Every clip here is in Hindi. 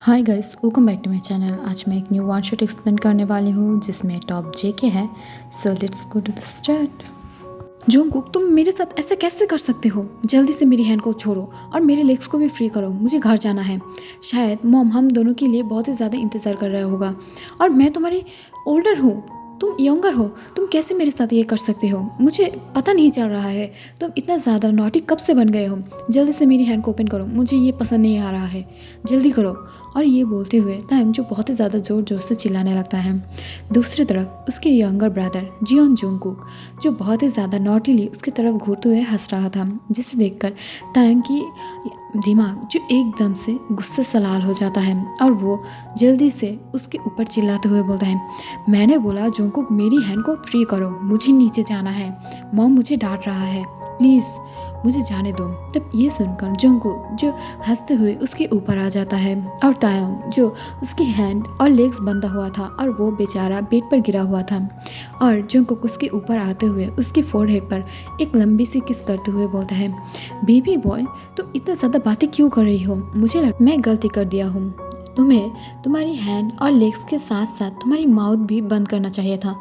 Hi guys, welcome back to my channel. आज मैं एक न्यू वन शॉट एक्सप्लेन करने वाली हूँ जिसमें टॉप जेके है। So let's go to the start. Jungkook, तुम मेरे साथ ऐसा कैसे कर सकते हो? जल्दी से मेरी हैंड को छोड़ो और मेरे लेग्स को भी फ्री करो। मुझे घर जाना है। शायद मॉम हम दोनों के लिए बहुत ही ज़्यादा इंतज़ार कर रहा होगा और मैं तुम्हारी ओल्डर हूँ, तुम यंगर हो। तुम कैसे मेरे साथ ये कर सकते हो? मुझे पता नहीं चल रहा है। तुम इतना ज़्यादा नॉटी कब से बन गए हो? जल्दी से मेरी हैंड को ओपन करो, मुझे ये पसंद नहीं आ रहा है। जल्दी करो। और ये बोलते हुए तांग जो बहुत ही ज़्यादा ज़ोर ज़ोर से चिल्लाने लगता है। दूसरी तरफ उसके यंगर ब्रदर जियोन जंगकुक जो बहुत ही ज़्यादा नॉटीली उसकी तरफ घूरते हुए हंस रहा था, जिसे देखकर तांग की दिमाग जो एकदम से गुस्से से लाल हो जाता है और वो जल्दी से उसके ऊपर चिल्लाते हुए बोलता है, मैंने बोला जंगकुक मेरी हैंड को फ्री करो, मुझे नीचे जाना है। मॉम मुझे डांट रहा है, प्लीज़ मुझे जाने दो। तब ये सुनकर जंगकुक जो हंसते हुए उसके ऊपर आ जाता है और तायंग जो उसकी हैंड और लेग्स बंधा हुआ था और वो बेचारा बेड पर गिरा हुआ था और जंगकुक उसके ऊपर आते हुए उसकी फोरहेड पर एक लंबी सी किस करते हुए बोलता है, बेबी बॉय तुम इतना ज़्यादा बातें क्यों कर रही हो? मुझे लगता मैं गलती कर दिया हूँ। तुम्हें तुम्हारी हैंड और लेग्स के साथ साथ तुम्हारी माउथ भी बंद करना चाहिए था।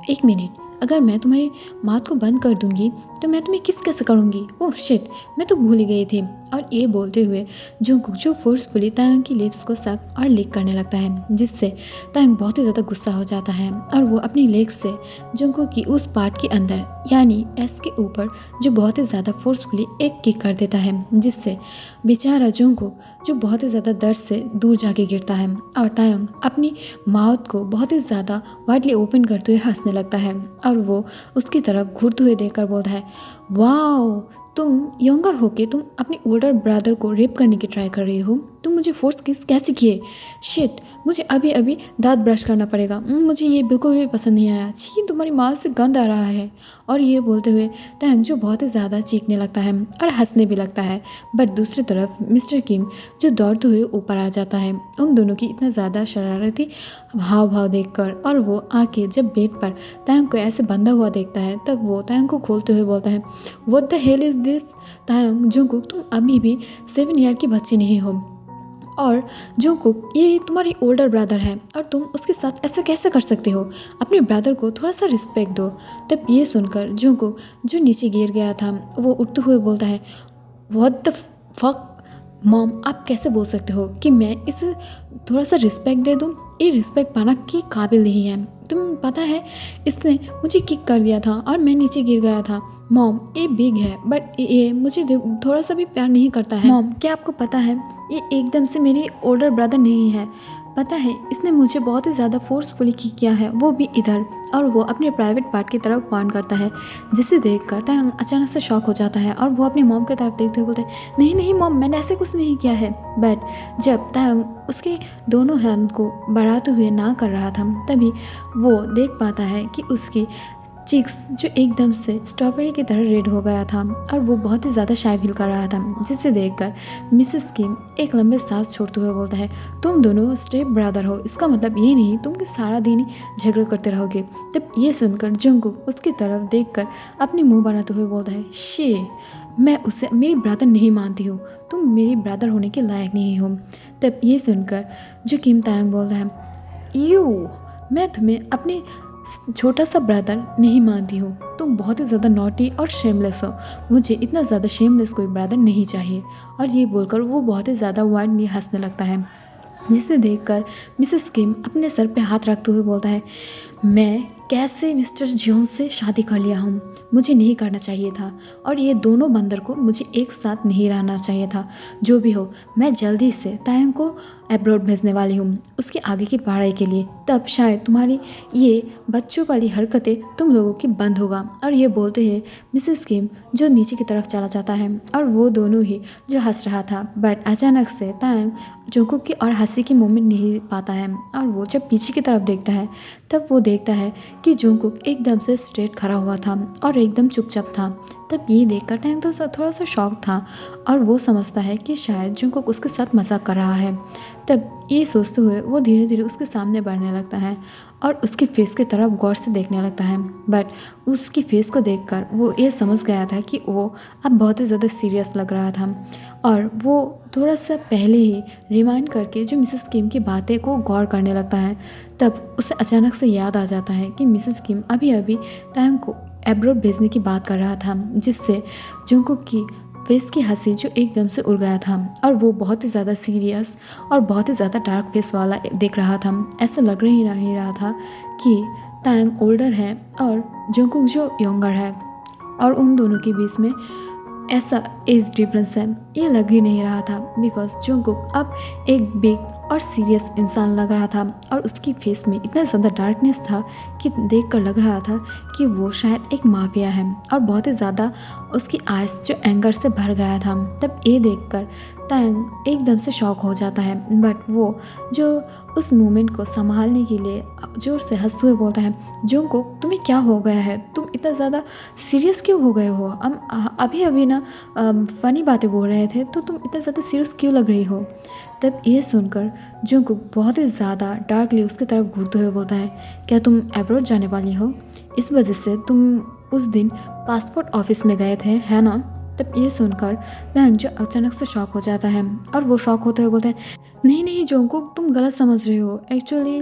एक मिनट, अगर मैं तुम्हारी माउथ को बंद कर दूंगी तो मैं तुम्हें किस कैसे करूंगी? ओह शिट, मैं तो भूल ही गई थी। और ये बोलते हुए जंगकुक जो फोर्सफुली तायंग की लिप्स को सक और लिक करने लगता है, जिससे तायंग बहुत ही ज़्यादा गुस्सा हो जाता है और वो अपनी लेग्स से जंगकुक की उस पार्ट के अंदर यानी एस के ऊपर जो बहुत ही ज़्यादा फोर्सफुली एक किक कर देता है, जिससे बेचारा जंगकुक जो बहुत ही ज़्यादा दर्द से दूर जाके गिरता है और तायंग अपनी माउथ को बहुत ही ज़्यादा वाइडली ओपन करते हुए हंसने लगता है और वो उसकी तरफ घूरते हुए देखकर बोलता है, वाओ तुम यंगर होके तुम अपने ओल्डर ब्रदर को रेप करने की ट्राई कर रही हो। तुम मुझे फोर्स किस कैसे किए? शिट, मुझे अभी अभी दांत ब्रश करना पड़ेगा। मुझे ये बिल्कुल भी पसंद नहीं आया। छी, तुम्हारी माउथ से गंध आ रहा है। और ये बोलते हुए तांग जो बहुत ही ज़्यादा चीखने लगता है और हंसने भी लगता है। बट दूसरी तरफ मिस्टर किम जो दौड़ते हुए ऊपर आ जाता है उन दोनों की इतना ज़्यादा शरारती हाव भाव देखकर, और वो आके जब बेड पर तांग को ऐसे बंधा हुआ देखता है तब वो तांग को खोलते हुए बोलता है, what the hell is this? Thang Jungkook तुम अभी भी 7 ईयर की बच्ची नहीं हो और जंगकुक ये तुम्हारी ओल्डर ब्रदर है और तुम उसके साथ ऐसा कैसे कर सकते हो? अपने ब्रदर को थोड़ा सा रिस्पेक्ट दो। तब ये सुनकर जंगकुक जो नीचे गिर गया था वो उठते हुए बोलता है, व्हाट द फक मॉम, आप कैसे बोल सकते हो कि मैं इसे थोड़ा सा रिस्पेक्ट दे दूँ? ये रिस्पेक्ट पाना के काबिल नहीं है। तुम पता है इसने मुझे किक कर दिया था और मैं नीचे गिर गया था। मॉम ये बिग है बट ये मुझे थोड़ा सा भी प्यार नहीं करता है। मॉम क्या आपको पता है ये एकदम से मेरी ओल्डर ब्रदर नहीं है? पता है इसने मुझे बहुत ही ज़्यादा फोर्सफुली किया है, वो भी इधर। और वो अपने प्राइवेट पार्ट की तरफ पॉइंट करता है, जिसे देखकर तायंग अचानक से शॉक हो जाता है और वो अपनी मॉम की तरफ देखते हुए बोलते हैं, नहीं नहीं मॉम मैंने ऐसे कुछ नहीं किया है। बट जब तायंग उसके दोनों हैंड को बढ़ाते हुए ना कर रहा था तभी वो देख पाता है कि उसकी चिक्स जो एकदम से स्ट्रॉबेरी की तरह रेड हो गया था और वो बहुत ही ज़्यादा शाय फील कर रहा था, जिसे देखकर मिसेस किम एक लंबे सांस छोड़ते हुए बोलता है, तुम दोनों स्टेप ब्रदर हो, इसका मतलब ये नहीं तुम कि सारा दिन ही झगड़ा करते रहोगे। तब ये सुनकर जंगकुक उसकी तरफ देखकर अपनी मुंह बनाते हुए बोलता है, शे मैं उसे मेरी ब्रदर नहीं मानती हूँ, तुम मेरी ब्रदर होने के लायक नहीं हो। तब ये सुनकर जो किम तायंग बोलता है, यू मैं तुम्हें अपने छोटा सा ब्रदर नहीं मानती हूँ, तुम बहुत ही ज़्यादा नॉटी और शेमलेस हो, मुझे इतना ज़्यादा शेमलेस कोई ब्रदर नहीं चाहिए। और ये बोलकर वो बहुत ही ज़्यादा वाइडली हंसने लगता है, जिसे देखकर मिसेस किम अपने सर पे हाथ रखते हुए बोलता है, मैं कैसे मिस्टर जियोन से शादी कर लिया हूँ? मुझे नहीं करना चाहिए था और ये दोनों बंदर को मुझे एक साथ नहीं रहना चाहिए था। जो भी हो मैं जल्दी से तायंग को अब्रॉड भेजने वाली हूँ उसके आगे की पढ़ाई के लिए, तब शायद तुम्हारी ये बच्चों वाली हरकतें तुम लोगों की बंद होगा। और ये बोलते हुए मिसेस किम जो नीचे की तरफ चला जाता है और वो दोनों ही जो हंस रहा था, बट अचानक से तायंग जंगकुक की और हंसी की मोमेंट नहीं पाता है और वो जब पीछे की तरफ देखता है तब वो देखता है कि जंगकुक एकदम से स्ट्रेट खड़ा हुआ था और एकदम चुपचाप था। तब ये देखकर तायंग तो थोड़ा सा शॉक था और वो समझता है कि शायद जंगकुक उसके साथ मजाक कर रहा है। तब ये सोचते हुए वो धीरे धीरे उसके सामने बढ़ने लगता है और उसके फेस की तरफ गौर से देखने लगता है, बट उसकी फेस को देखकर वो ये समझ गया था कि वो अब बहुत ही ज़्यादा सीरियस लग रहा था और वो थोड़ा सा पहले ही रिमाइंड करके जो मिसेस किम की बातें को गौर करने लगता है। तब उसे अचानक से याद आ जाता है कि मिसेस किम अभी अभी तायंग को एब्रोड भेजने की बात कर रहा था, जिससे जंगकुक की फेस की हंसी जो एकदम से उड़ गया था और वो बहुत ही ज़्यादा सीरियस और बहुत ही ज़्यादा डार्क फेस वाला दिख रहा था। ऐसा लग ही नहीं रहा था कि तायंग ओल्डर है और जंगकुक जो यंगर है, और उन दोनों के बीच में ऐसा एज डिफरेंस है ये लग ही नहीं रहा था। बिकॉज जंगकुक अब एक बिग और सीरियस इंसान लग रहा था और उसकी फेस में इतना ज़्यादा डार्कनेस था कि देखकर लग रहा था कि वो शायद एक माफिया है, और बहुत ही ज़्यादा उसकी आइज़ जो एंगर से भर गया था। तब ये देखकर तायंग एकदम से शॉक हो जाता है, बट वो जो उस मोमेंट को संभालने के लिए जोर से हंसते हुए बोलता है, जंगकुक तुम्हें क्या हो गया है, तुम इतना ज़्यादा सीरियस क्यों हो गए हो, हम अभी अभी ना फ़नी बातें बोल रहे थे, तो तुम इतना ज़्यादा सीरियस क्यों लग रही हो। तब ये सुनकर जंगकुक बहुत ही ज़्यादा डार्कली उसकी तरफ घूरते हुए बोलता है, क्या तुम एब्रॉड जाने वाली हो, इस वजह से तुम उस दिन पासपोर्ट ऑफिस में गए थे, है ना। तब ये सुनकर तायंग जो अचानक से शॉक हो जाता है और वो शॉक होते हुए बोलते हैं, नहीं नहीं जंगकुक तुम गलत समझ रहे हो, एक्चुअली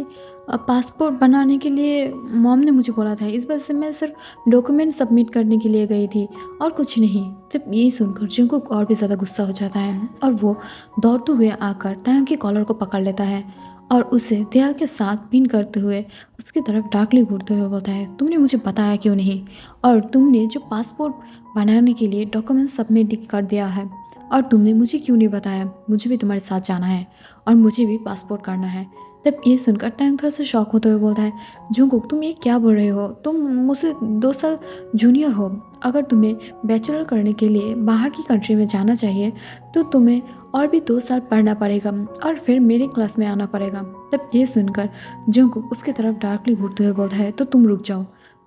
पासपोर्ट बनाने के लिए मॉम ने मुझे बोला था, इस वजह से मैं सिर्फ डॉक्यूमेंट सबमिट करने के लिए गई थी और कुछ नहीं। तब यही सुनकर जंगकुक और भी ज़्यादा गुस्सा हो जाता है और वो दौड़ते हुए आकर तायंग के कॉलर को पकड़ लेता है और उसे दीवार के साथ पिन करते हुए उसकी तरफ डार्कली घूरते हुए बोलता है, तुमने मुझे बताया क्यों नहीं, और तुमने जो पासपोर्ट बनाने के लिए डॉक्यूमेंट सबमिट कर दिया है और तुमने मुझे क्यों नहीं बताया, मुझे भी तुम्हारे साथ जाना है और मुझे भी पासपोर्ट करना है। तब ये सुनकर तायंग थोड़ा सा शॉक होते हुए बोलता है, जंगकुक तुम ये क्या बोल रहे हो, तुम मुझसे 2 साल जूनियर हो, अगर तुम्हें बैचलर करने के लिए बाहर की कंट्री में जाना चाहिए तो तुम्हें और भी 2 साल पढ़ना पड़ेगा और फिर मेरे क्लास में आना पड़ेगा। तब ये सुनकर जंगकुक उसकी तरफ डार्कली घूरते हुए बोलता है, तो तुम रुक जाओ,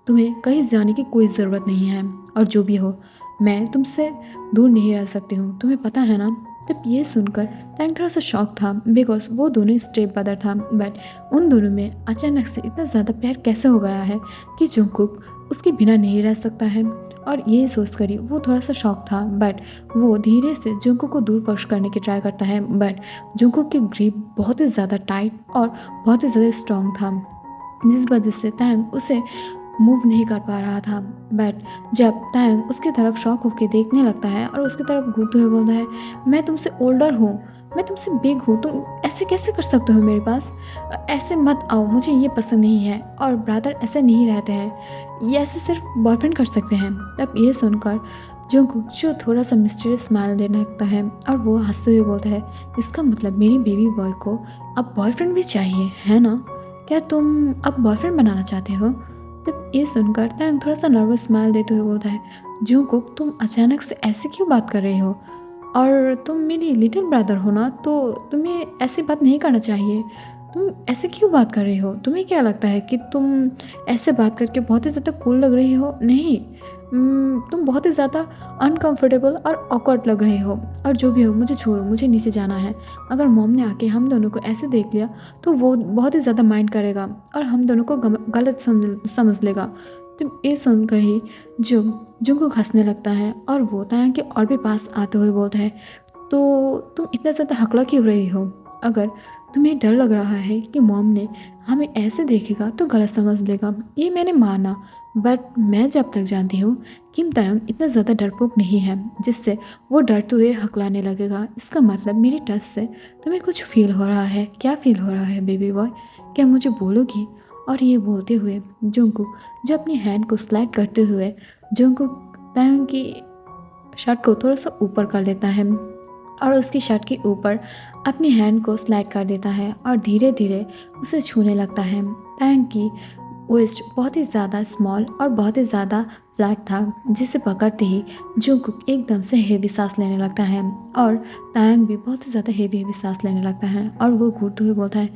तुम्हें कहीं जाने की कोई ज़रूरत नहीं है, और जो भी हो मैं तुमसे दूर नहीं रह सकती हूँ, तुम्हें पता है ना। तब ये सुनकर तायंग थोड़ा सा शॉक था, बिकॉज वो दोनों स्टेप ब्रदर था, बट उन दोनों में अचानक से इतना ज़्यादा प्यार कैसे हो गया है कि जंगकुक उसके बिना नहीं रह सकता है। और ये सोचकर ही वो थोड़ा सा शॉक था, बट वो धीरे से जंगकुक को दूर पुश करने की ट्राई करता है, बट जंगकुक की ग्रिप बहुत ही ज़्यादा टाइट और बहुत ही ज़्यादा स्ट्रॉन्ग था, जिस वजह से तायंग उसे मूव नहीं कर पा रहा था। बट जब तायंग उसकी तरफ शॉक होकर देखने लगता है और उसकी तरफ घूरते हुए बोलता है, मैं तुमसे ओल्डर हूँ, मैं तुमसे बिग हूँ, तुम ऐसे कैसे कर सकते हो मेरे पास, ऐसे मत आओ, मुझे ये पसंद नहीं है, और ब्रदर ऐसे नहीं रहते हैं, ये ऐसे सिर्फ बॉयफ्रेंड कर सकते हैं। तब ये सुनकर जंगकुक जो थोड़ा सा मिस्टीरियस स्माइल देने लगता है और वो हंसते हुए बोलता है, इसका मतलब मेरी बेबी बॉय को अब बॉयफ्रेंड भी चाहिए है ना, क्या तुम अब बॉयफ्रेंड बनाना चाहते हो। तब ये सुनकर तायंग थोड़ा सा नर्वस स्माइल देते हुए बोलता है, जंगकुक तुम अचानक से ऐसे क्यों बात कर रही हो, और तुम मेरी लिटिल ब्रदर हो ना, तो तुम्हें ऐसी बात नहीं करना चाहिए, तुम ऐसे क्यों बात कर रही हो, तुम्हें क्या लगता है कि तुम ऐसे बात करके बहुत ही ज़्यादा कूल लग रही हो, नहीं तुम बहुत ही ज़्यादा अनकंफर्टेबल और ऑकवर्ड लग रहे हो, और जो भी हो मुझे छोड़ो, मुझे नीचे जाना है, अगर मॉम ने आके हम दोनों को ऐसे देख लिया तो वो बहुत ही ज़्यादा माइंड करेगा और हम दोनों को गलत समझ लेगा। तो ये सुनकर ही जंगकुक हंसने लगता है और वो तायंग के और भी पास आते हुए बोलता है, तो तुम इतना ज़्यादा हकला क्यों रही हो, अगर तुम्हें डर लग रहा है कि मॉम ने हमें ऐसे देखेगा तो गलत समझ लेगा, ये मैंने माना, बट मैं जब तक जानती हूँ किम तायंग इतना ज़्यादा डरपोक नहीं है जिससे वो डरते हुए हकलाने लगेगा, इसका मतलब मेरी टच से तुम्हें कुछ फील हो रहा है, क्या फील हो रहा है बेबी बॉय, क्या मुझे बोलोगी। और ये बोलते हुए जंगकुक जो अपनी हैंड को स्लाइड करते हुए जंगकुक तायंग की शर्ट को थोड़ा सा ऊपर कर लेता है और उसकी शर्ट के ऊपर अपनी हैंड को स्लाइड कर देता है और धीरे धीरे उसे छूने लगता है। तायंग की वेस्ट बहुत ही ज़्यादा स्मॉल और बहुत ही ज़्यादा फ्लैट था, जिसे पकड़ते ही जंगकुक एकदम से हेवी सांस लेने लगता है और तायंग भी बहुत ही ज़्यादा हेवी सांस लेने लगता है और वो घूरते हुए बोलता है,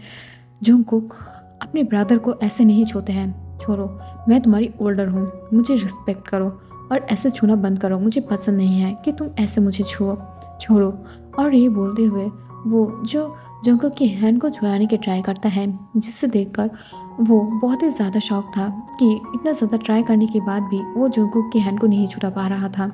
जंगकुक अपने ब्रदर को ऐसे नहीं छूते हैं, छोड़ो, मैं तुम्हारी ओल्डर हूँ, मुझे रिस्पेक्ट करो और ऐसे छूना बंद करो, मुझे पसंद नहीं है कि तुम ऐसे मुझे छोड़ो। और ये बोलते हुए वो जो जंगकुक की हैंड को छुड़ाने की ट्राई करता है, जिससे देखकर वो बहुत ही ज़्यादा शॉक था कि इतना ज़्यादा ट्राई करने के बाद भी वो जंगकुक की हैंड को नहीं छुड़ा पा रहा था।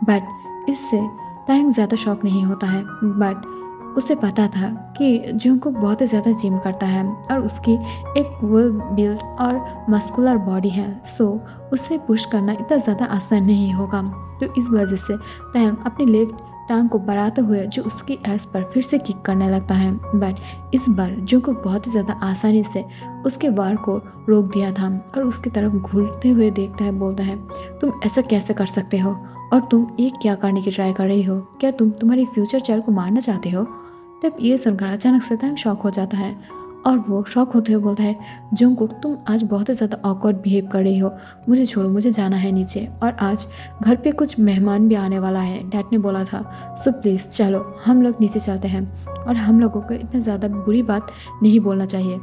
बट इससे तायंग ज़्यादा शॉक नहीं होता है, बट उसे पता था कि जंगकुक बहुत ही ज़्यादा जिम करता है और उसकी एक वेल बिल्ड और मस्कुलर बॉडी है, सो उसे पुश करना इतना ज़्यादा आसान नहीं होगा। तो इस वजह से तायंग अपनी लेफ्ट टांग को बढ़ाते हुए जो उसकी एस पर फिर से किक करने लगता है, बट इस बार जंगकुक बहुत ही ज़्यादा आसानी से उसके वार को रोक दिया था और उसकी तरफ घूरते हुए देखता है, बोलता है, तुम ऐसा कैसे कर सकते हो और तुम ये क्या करने की ट्राई कर रही हो? क्या तुम तुम्हारी फ्यूचर चाइल्ड को मारना चाहते हो? तब ये सुनकर अचानक से तायंग शॉक हो जाता है और वो शॉक होते हुए बोलता है, जंगकुक तुम आज बहुत ही ज़्यादा ऑकवर्ड बिहेव कर रही हो, मुझे छोड़ो, मुझे जाना है नीचे और आज घर पे कुछ मेहमान भी आने वाला है, डैड ने बोला था, सो प्लीज़ चलो हम लोग नीचे चलते हैं और हम लोगों को इतना ज़्यादा बुरी बात नहीं बोलना चाहिए,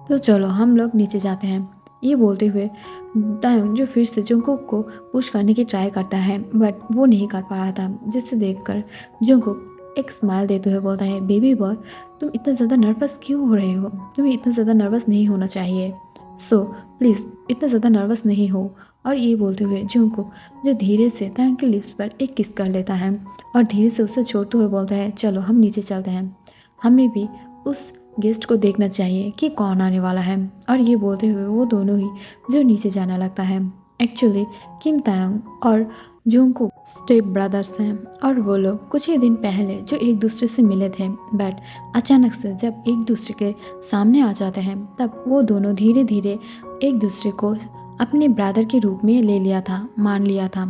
तो चलो हम लोग नीचे जाते हैं। ये बोलते हुए तायंग जो फिर से जंगकुक को पुश करने की ट्राई करता है, बट वो नहीं कर पा रहा था, जिससे देखकर जंगकुक एक स्माइल देते हुए बोलता है, बेबी बॉय तुम इतना ज़्यादा नर्वस क्यों हो रहे हो? तुम्हें इतना ज़्यादा नर्वस नहीं होना चाहिए, सो प्लीज़ इतना ज़्यादा नर्वस नहीं हो। और ये बोलते हुए जंगकुक जो धीरे से तायंग के लिप्स पर एक किस कर लेता है और धीरे से उसे छोड़ते हुए बोलता है, चलो हम नीचे चलते हैं, हमें भी उस गेस्ट को देखना चाहिए कि कौन आने वाला है। और ये बोलते हुए वो दोनों ही जो नीचे जाने लगता है। एक्चुअली किम तायंग और जंगकुक स्टेप ब्रदर्स हैं और वो लोग कुछ ही दिन पहले जो एक दूसरे से मिले थे, बट अचानक से जब एक दूसरे के सामने आ जाते हैं तब वो दोनों धीरे धीरे एक दूसरे को अपने ब्रदर के रूप में ले लिया था, मान लिया था।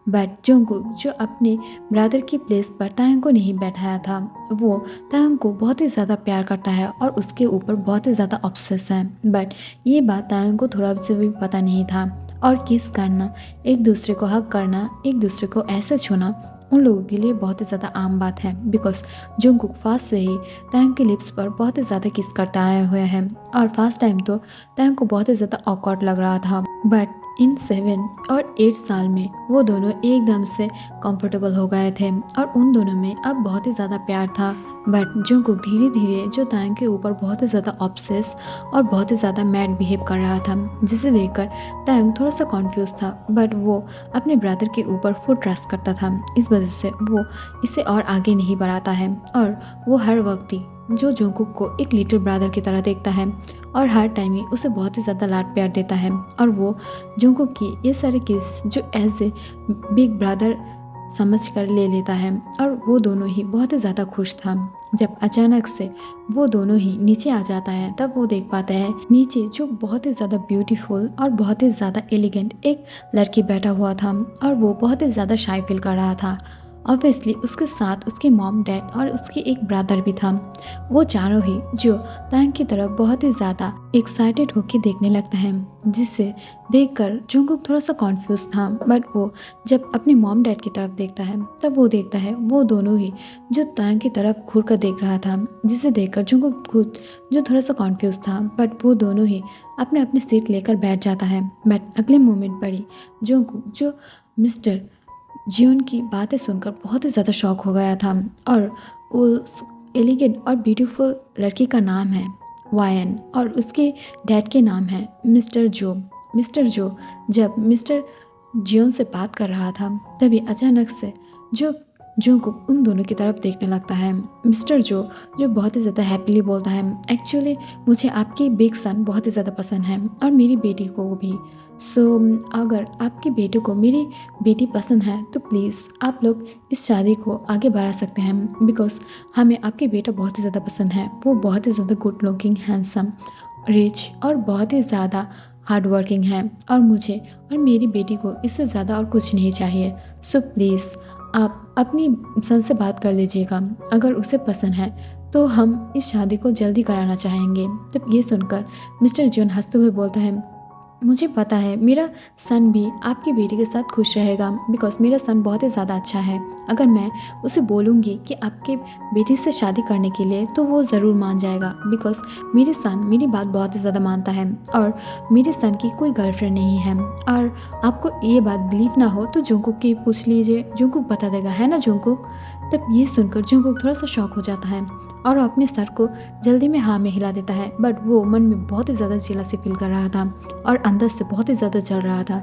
बट जंगकुक जो अपने ब्रदर की प्लेस पर तायंग को नहीं बैठाया था, वो तायंग को बहुत ही ज़्यादा प्यार करता है और उसके ऊपर बहुत ही ज़्यादा ऑब्सेस है। बट ये बात तायंग को थोड़ा से भी पता नहीं था और किस करना, एक दूसरे को हक करना, एक दूसरे को ऐसे छूना उन लोगों के लिए बहुत ही ज़्यादा आम बात है, बिकॉज जंगकुक फास्ट से ही तायंग के लिप्स पर बहुत ही ज़्यादा किस करता आया हुए हैं और फर्स्ट टाइम तो तायंग को बहुत ही ज़्यादा ऑकवर्ड लग रहा था, बट इन 7 और 8 साल में वो दोनों एकदम से कंफर्टेबल हो गए थे और उन दोनों में अब बहुत ही ज़्यादा प्यार था। बट जंगकुक धीरे धीरे जो तायंग के ऊपर बहुत ही ज़्यादा ऑब्सेस और बहुत ही ज़्यादा मैड बिहेव कर रहा था, जिसे देखकर तायंग थोड़ा सा कॉन्फ्यूज था, बट वो अपने ब्रदर के ऊपर फुल ट्रस्ट करता था, इस वजह से वो इसे और आगे नहीं बढ़ाता है और वो हर वक्त ही जो जंगकुक को एक लिटिल ब्रदर की तरह देखता है और हर टाइम ही उसे बहुत ही ज़्यादा लाड प्यार देता है और वो जंगकुक की ये सारे किस जो एज ए बिग ब्रदर समझ कर ले लेता है और वो दोनों ही बहुत ही ज़्यादा खुश था। जब अचानक से वो दोनों ही नीचे आ जाता है तब वो देख पाता है नीचे जो बहुत ही ज़्यादा ब्यूटीफुल और बहुत ही ज़्यादा एलिगेंट एक लड़की बैठा हुआ था और वो बहुत ही ज़्यादा शाई फील कर रहा था। ऑब्वियसली उसके साथ उसके मॉम डैड और उसके एक ब्रदर भी था। वो चारों ही जो तायंग की तरफ बहुत ही ज़्यादा एक्साइटेड होकर देखने लगता है, जिससे देखकर जंगकुक थोड़ा सा कॉन्फ्यूज था, बट वो जब अपने मॉम डैड की तरफ देखता है तब वो देखता है वो दोनों ही जो तायंग की तरफ घूर कर देख रहा था, जिसे देखकर जंगकुक खुद जो थोड़ा सा कॉन्फ्यूज था, बट वो दोनों ही अपने अपने सीट लेकर बैठ जाता है। बट अगले मोमेंट पर ही जंगकुक जो मिस्टर जियोन की बातें सुनकर बहुत ही ज़्यादा शॉक हो गया था और उस एलिगेंट और ब्यूटीफुल लड़की का नाम है वायन और उसके डैड के नाम है मिस्टर जो। मिस्टर जो जब मिस्टर जियोन से बात कर रहा था तभी अचानक से जो जंगकुक उन दोनों की तरफ देखने लगता है। मिस्टर जो बहुत ही ज़्यादा हैप्पीली बोलता है, एक्चुअली मुझे आपकी बिग सन बहुत ही ज़्यादा पसंद है और मेरी बेटी को भी। सो अगर आपकी बेटे को मेरी बेटी पसंद है तो प्लीज़ आप लोग इस शादी को आगे बढ़ा सकते हैं, बिकॉज हमें आपकी बेटा बहुत ही ज़्यादा पसंद है। वो बहुत ही ज़्यादा गुड लुकिंग, हैंडसम, रिच और बहुत ही ज़्यादा हार्ड वर्किंग है और मुझे और मेरी बेटी को इससे ज़्यादा और कुछ नहीं चाहिए। सो प्लीज़ आप अपनी सन से बात कर लीजिएगा, अगर उसे पसंद है तो हम इस शादी को जल्दी कराना चाहेंगे। तब ये सुनकर मिस्टर जॉन हंसते हुए बोलता है, मुझे पता है मेरा सन भी आपकी बेटी के साथ खुश रहेगा, बिकॉज मेरा सन बहुत ही ज़्यादा अच्छा है। अगर मैं उसे बोलूँगी कि आपके बेटी से शादी करने के लिए तो वो ज़रूर मान जाएगा, बिकॉज मेरे सन मेरी बात बहुत ही ज़्यादा मानता है और मेरे सन की कोई गर्लफ्रेंड नहीं है। और आपको ये बात बिलीव ना हो तो जंगकुक की पूछ लीजिए, जंगकुक बता देगा, है ना जंगकुक? तब ये सुनकर जंगकुक थोड़ा सा शॉक हो जाता है और वो अपने सर को जल्दी में हाँ में हिला देता है, बट वो मन में बहुत ही ज़्यादा जेलसी फील कर रहा था और अंदर से बहुत ही ज़्यादा जल रहा था,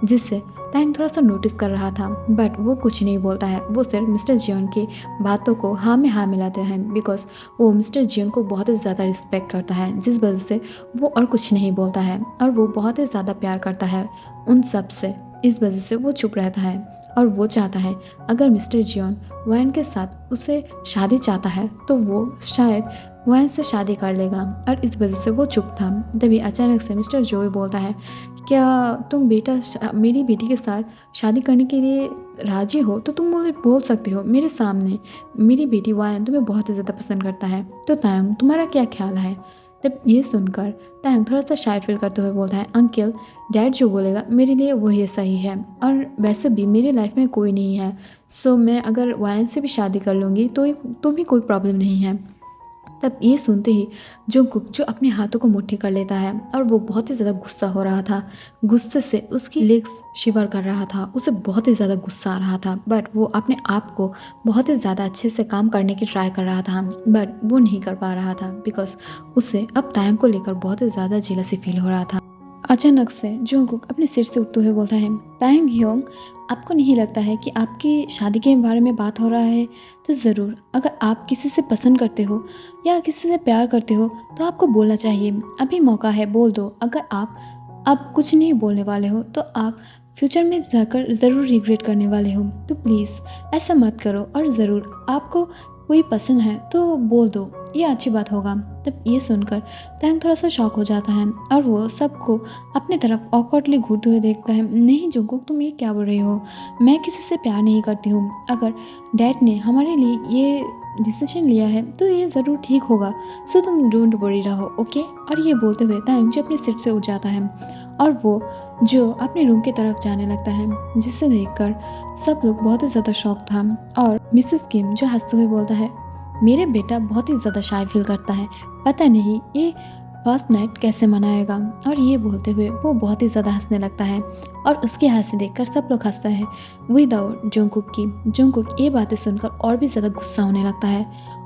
जिससे टैंग थोड़ा सा नोटिस कर रहा था, बट वो कुछ नहीं बोलता है। वो सिर्फ मिस्टर जियोन की बातों को हाँ में हाँ मिलाते हैं बिकॉज वो मिस्टर जियोन को बहुत ही ज़्यादा रिस्पेक्ट करता है, जिस वजह से वो और कुछ नहीं बोलता है और वो बहुत ही ज़्यादा प्यार करता है उन सब से। इस वजह से वो चुप रहता है और वो चाहता है अगर मिस्टर जियोन वैन के साथ उसे शादी चाहता है तो वो शायद वैन से शादी कर लेगा, और इस वजह से वो चुप था। तभी अचानक से मिस्टर जोई बोलता है, क्या तुम मेरी बेटी के साथ शादी करने के लिए राजी हो तो तुम मुझे बोल सकते हो मेरे सामने। मेरी बेटी वायन तुम्हें बहुत ही ज़्यादा पसंद करता है, तो तायंग तुम्हारा क्या ख्याल है। तब ये सुनकर तायंग थोड़ा सा शाय फील करते हुए बोलता है, अंकल डैड जो बोलेगा मेरे लिए वही सही है, और वैसे भी मेरी लाइफ में कोई नहीं है, सो मैं अगर वायन से भी शादी कर लूँगी तो भी कोई प्रॉब्लम नहीं है। तब ये सुनते ही जंगकुक जो अपने हाथों को मुट्ठी कर लेता है और वो बहुत ही ज़्यादा गुस्सा हो रहा था। गुस्से से उसकी लेग्स शिवर कर रहा था, उसे बहुत ही ज़्यादा गुस्सा आ रहा था, बट वो अपने आप को बहुत ही ज़्यादा अच्छे से काम करने की ट्राई कर रहा था, बट वो नहीं कर पा रहा था बिकॉज उसे अब तायंग को लेकर बहुत ही ज़्यादा जेलसी फील हो रहा था। अचानक से जंगकुक अपने सिर से उठते हुए बोलता है, तायंग ह्योंग, आपको नहीं लगता है कि आपकी शादी के बारे में बात हो रहा है? तो ज़रूर, अगर आप किसी से पसंद करते हो या किसी से प्यार करते हो तो आपको बोलना चाहिए। अभी मौका है, बोल दो। अगर आप कुछ नहीं बोलने वाले हो तो आप फ्यूचर में जाकर ज़रूर रिग्रेट करने वाले हो, तो प्लीज़ ऐसा मत करो, और ज़रूर आपको कोई पसंद है तो बोल दो, ये अच्छी बात होगा। तब ये सुनकर टैंग थोड़ा सा शॉक हो जाता है और वो सबको अपने तरफ ऑकवर्डली घूरते हुए देखता है। नहीं जंगकुक, तुम ये क्या बोल रही हो? मैं किसी से प्यार नहीं करती हूँ। अगर डैड ने हमारे लिए ये डिसीजन लिया है तो ये ज़रूर ठीक होगा, सो तुम डोंट वरी रहो, ओके। और ये बोलते हुए टैंग जो अपने सीट से उठ जाता है और वो जो अपने रूम की तरफ जाने लगता है, जिसे देखकर सब लोग बहुत ही ज़्यादा शॉक था। और मिसेस किम जो हंसते हुए बोलता है, मेरे बेटा बहुत ही ज़्यादा शाय फील करता है, पता नहीं ये फर्स्ट नाइट कैसे मनाएगा। और ये बोलते हुए वो बहुत ही ज़्यादा हंसने लगता है और उसकी हंसी देखकर सब लोग हंसते हैं विदाउट जंगकुक की। जंगकुक ये बातें सुनकर और भी ज़्यादा गुस्सा होने लगता है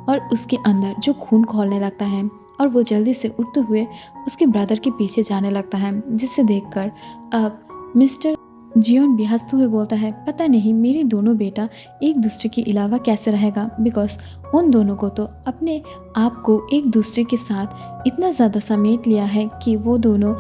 और उसके अंदर जो खून खौलने लगता है और वो जल्दी से उठते हुए उसके ब्रदर के पीछे जाने लगता है, जिसे देखकर अब मिस्टर जियोन भी हंसते हुए बोलता है, पता नहीं मेरे दोनों बेटा एक दूसरे के अलावा कैसे रहेगा, बिकॉज उन दोनों को तो अपने आप को एक दूसरे के साथ इतना ज़्यादा समेट लिया है कि वो दोनों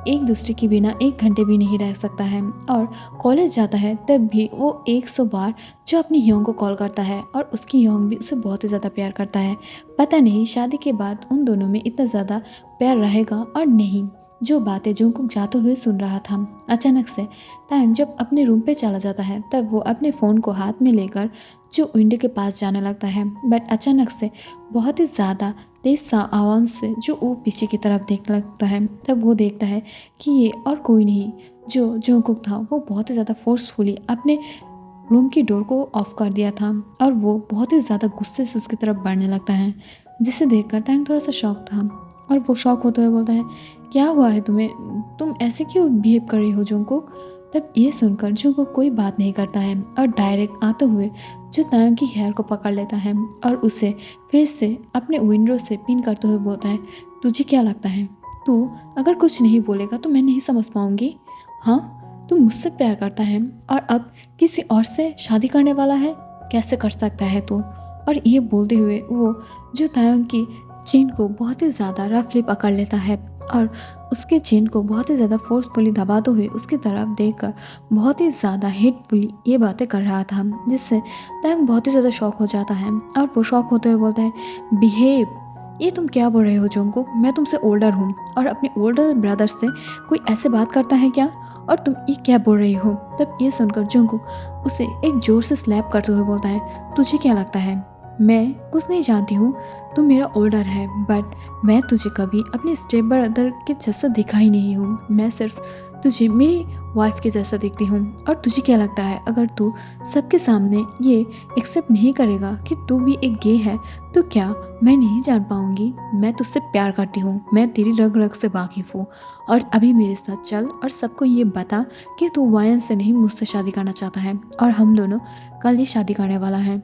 एक दूसरे के बिना एक घंटे भी नहीं रह सकता है। और कॉलेज जाता है तब भी वो 100 बार जो अपनी ह्योंग को कॉल करता है और उसकी ह्योंग भी उसे बहुत ही ज़्यादा प्यार करता है। पता नहीं शादी के बाद उन दोनों में इतना ज़्यादा प्यार रहेगा और नहीं। जो बातें जंगकुक जाते हुए सुन रहा था। अचानक से टैंग जब अपने रूम पे चला जाता है तब वो अपने फ़ोन को हाथ में लेकर जो विंडो के पास जाने लगता है, बट अचानक से बहुत ही ज़्यादा तेज सा आवाज़ से जो वो पीछे की तरफ देखने लगता है, तब वो देखता है कि ये और कोई नहीं, जो जंगकुक था वो बहुत ही ज़्यादा फोर्सफुली अपने रूम की डोर को ऑफ कर दिया था और वो बहुत ही ज़्यादा गुस्से से उसकी तरफ बढ़ने लगता है, जिसे देखकर टैंग थोड़ा सा शॉक था और वो शॉक होते हुए बोलता है, क्या हुआ है तुम्हें? तुम ऐसे क्यों बिहेव कर रही हो जंगकुक? तब ये सुनकर जंगकुक कोई बात नहीं करता है और डायरेक्ट आते हुए जो तायंग की हेयर को पकड़ लेता है और उसे फिर से अपने विंडो से पिन करते हुए बोलता है, तुझे क्या लगता है तू अगर कुछ नहीं बोलेगा तो मैं नहीं समझ पाऊंगी? हाँ, तू मुझसे प्यार करता है और अब किसी और से शादी करने वाला है, कैसे कर सकता है तू? और ये बोलते हुए वो जो तायंग की चेन को बहुत ही ज़्यादा रफली पकड़ लेता है और उसके चेन को बहुत ही ज़्यादा फोर्सफुली दबाते हुए उसकी तरफ देखकर बहुत ही ज़्यादा हेटफुली ये बातें कर रहा था, जिससे टैंग बहुत ही ज़्यादा शॉक हो जाता है और वो शॉक होते हुए बोलता है, बिहेव, ये तुम क्या बोल रहे हो जंगकुक? मैं तुमसे ओल्डर हूँ और अपने ओल्डर ब्रदर से कोई ऐसे बात करता है क्या? और तुम ये क्या बोल रही हो? तब ये सुनकर जंगकुक उसे एक जोर से स्लैप करते हुए बोलता है, तुझे क्या लगता है मैं कुछ नहीं जानती हूँ? तू मेरा ओल्डर है, बट मैं तुझे कभी अपने स्टेप ब्रदर के जैसा दिखा ही नहीं हूँ। मैं सिर्फ तुझे मेरी वाइफ के जैसा देखती हूँ। और तुझे क्या लगता है अगर तू सबके सामने ये एक्सेप्ट नहीं करेगा कि तू भी एक गे है तो क्या मैं नहीं जान पाऊँगी? मैं तुझसे प्यार करती हूँ, मैं तेरी रग रग से वाकिफ़ हूँ, और अभी मेरे साथ चल और सबको ये बता कि तू वायन से नहीं मुझसे शादी करना चाहता है और हम दोनों कल ही शादी करने वाला है।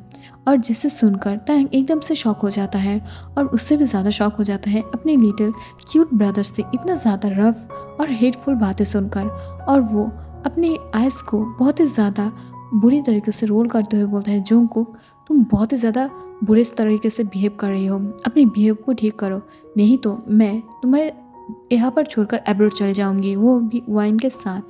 और जिसे सुनकर तैंग एकदम से शॉक हो जाता है और उससे भी ज़्यादा शॉक हो जाता है अपने लिटिल क्यूट ब्रदर से इतना ज़्यादा रफ और हेटफुल बातें सुनकर। और वो अपने आइज़ को बहुत ही ज़्यादा बुरी तरीके से रोल करते हुए बोलता है, जोंगकुक तुम बहुत ही ज़्यादा बुरे तरीके से बिहेव कर रही हो, अपने बिहेव को ठीक करो, नहीं तो मैं तुम्हारे यहाँ पर छोड़कर एब्रोड चले जाऊंगी, वो भी वाइन के साथ।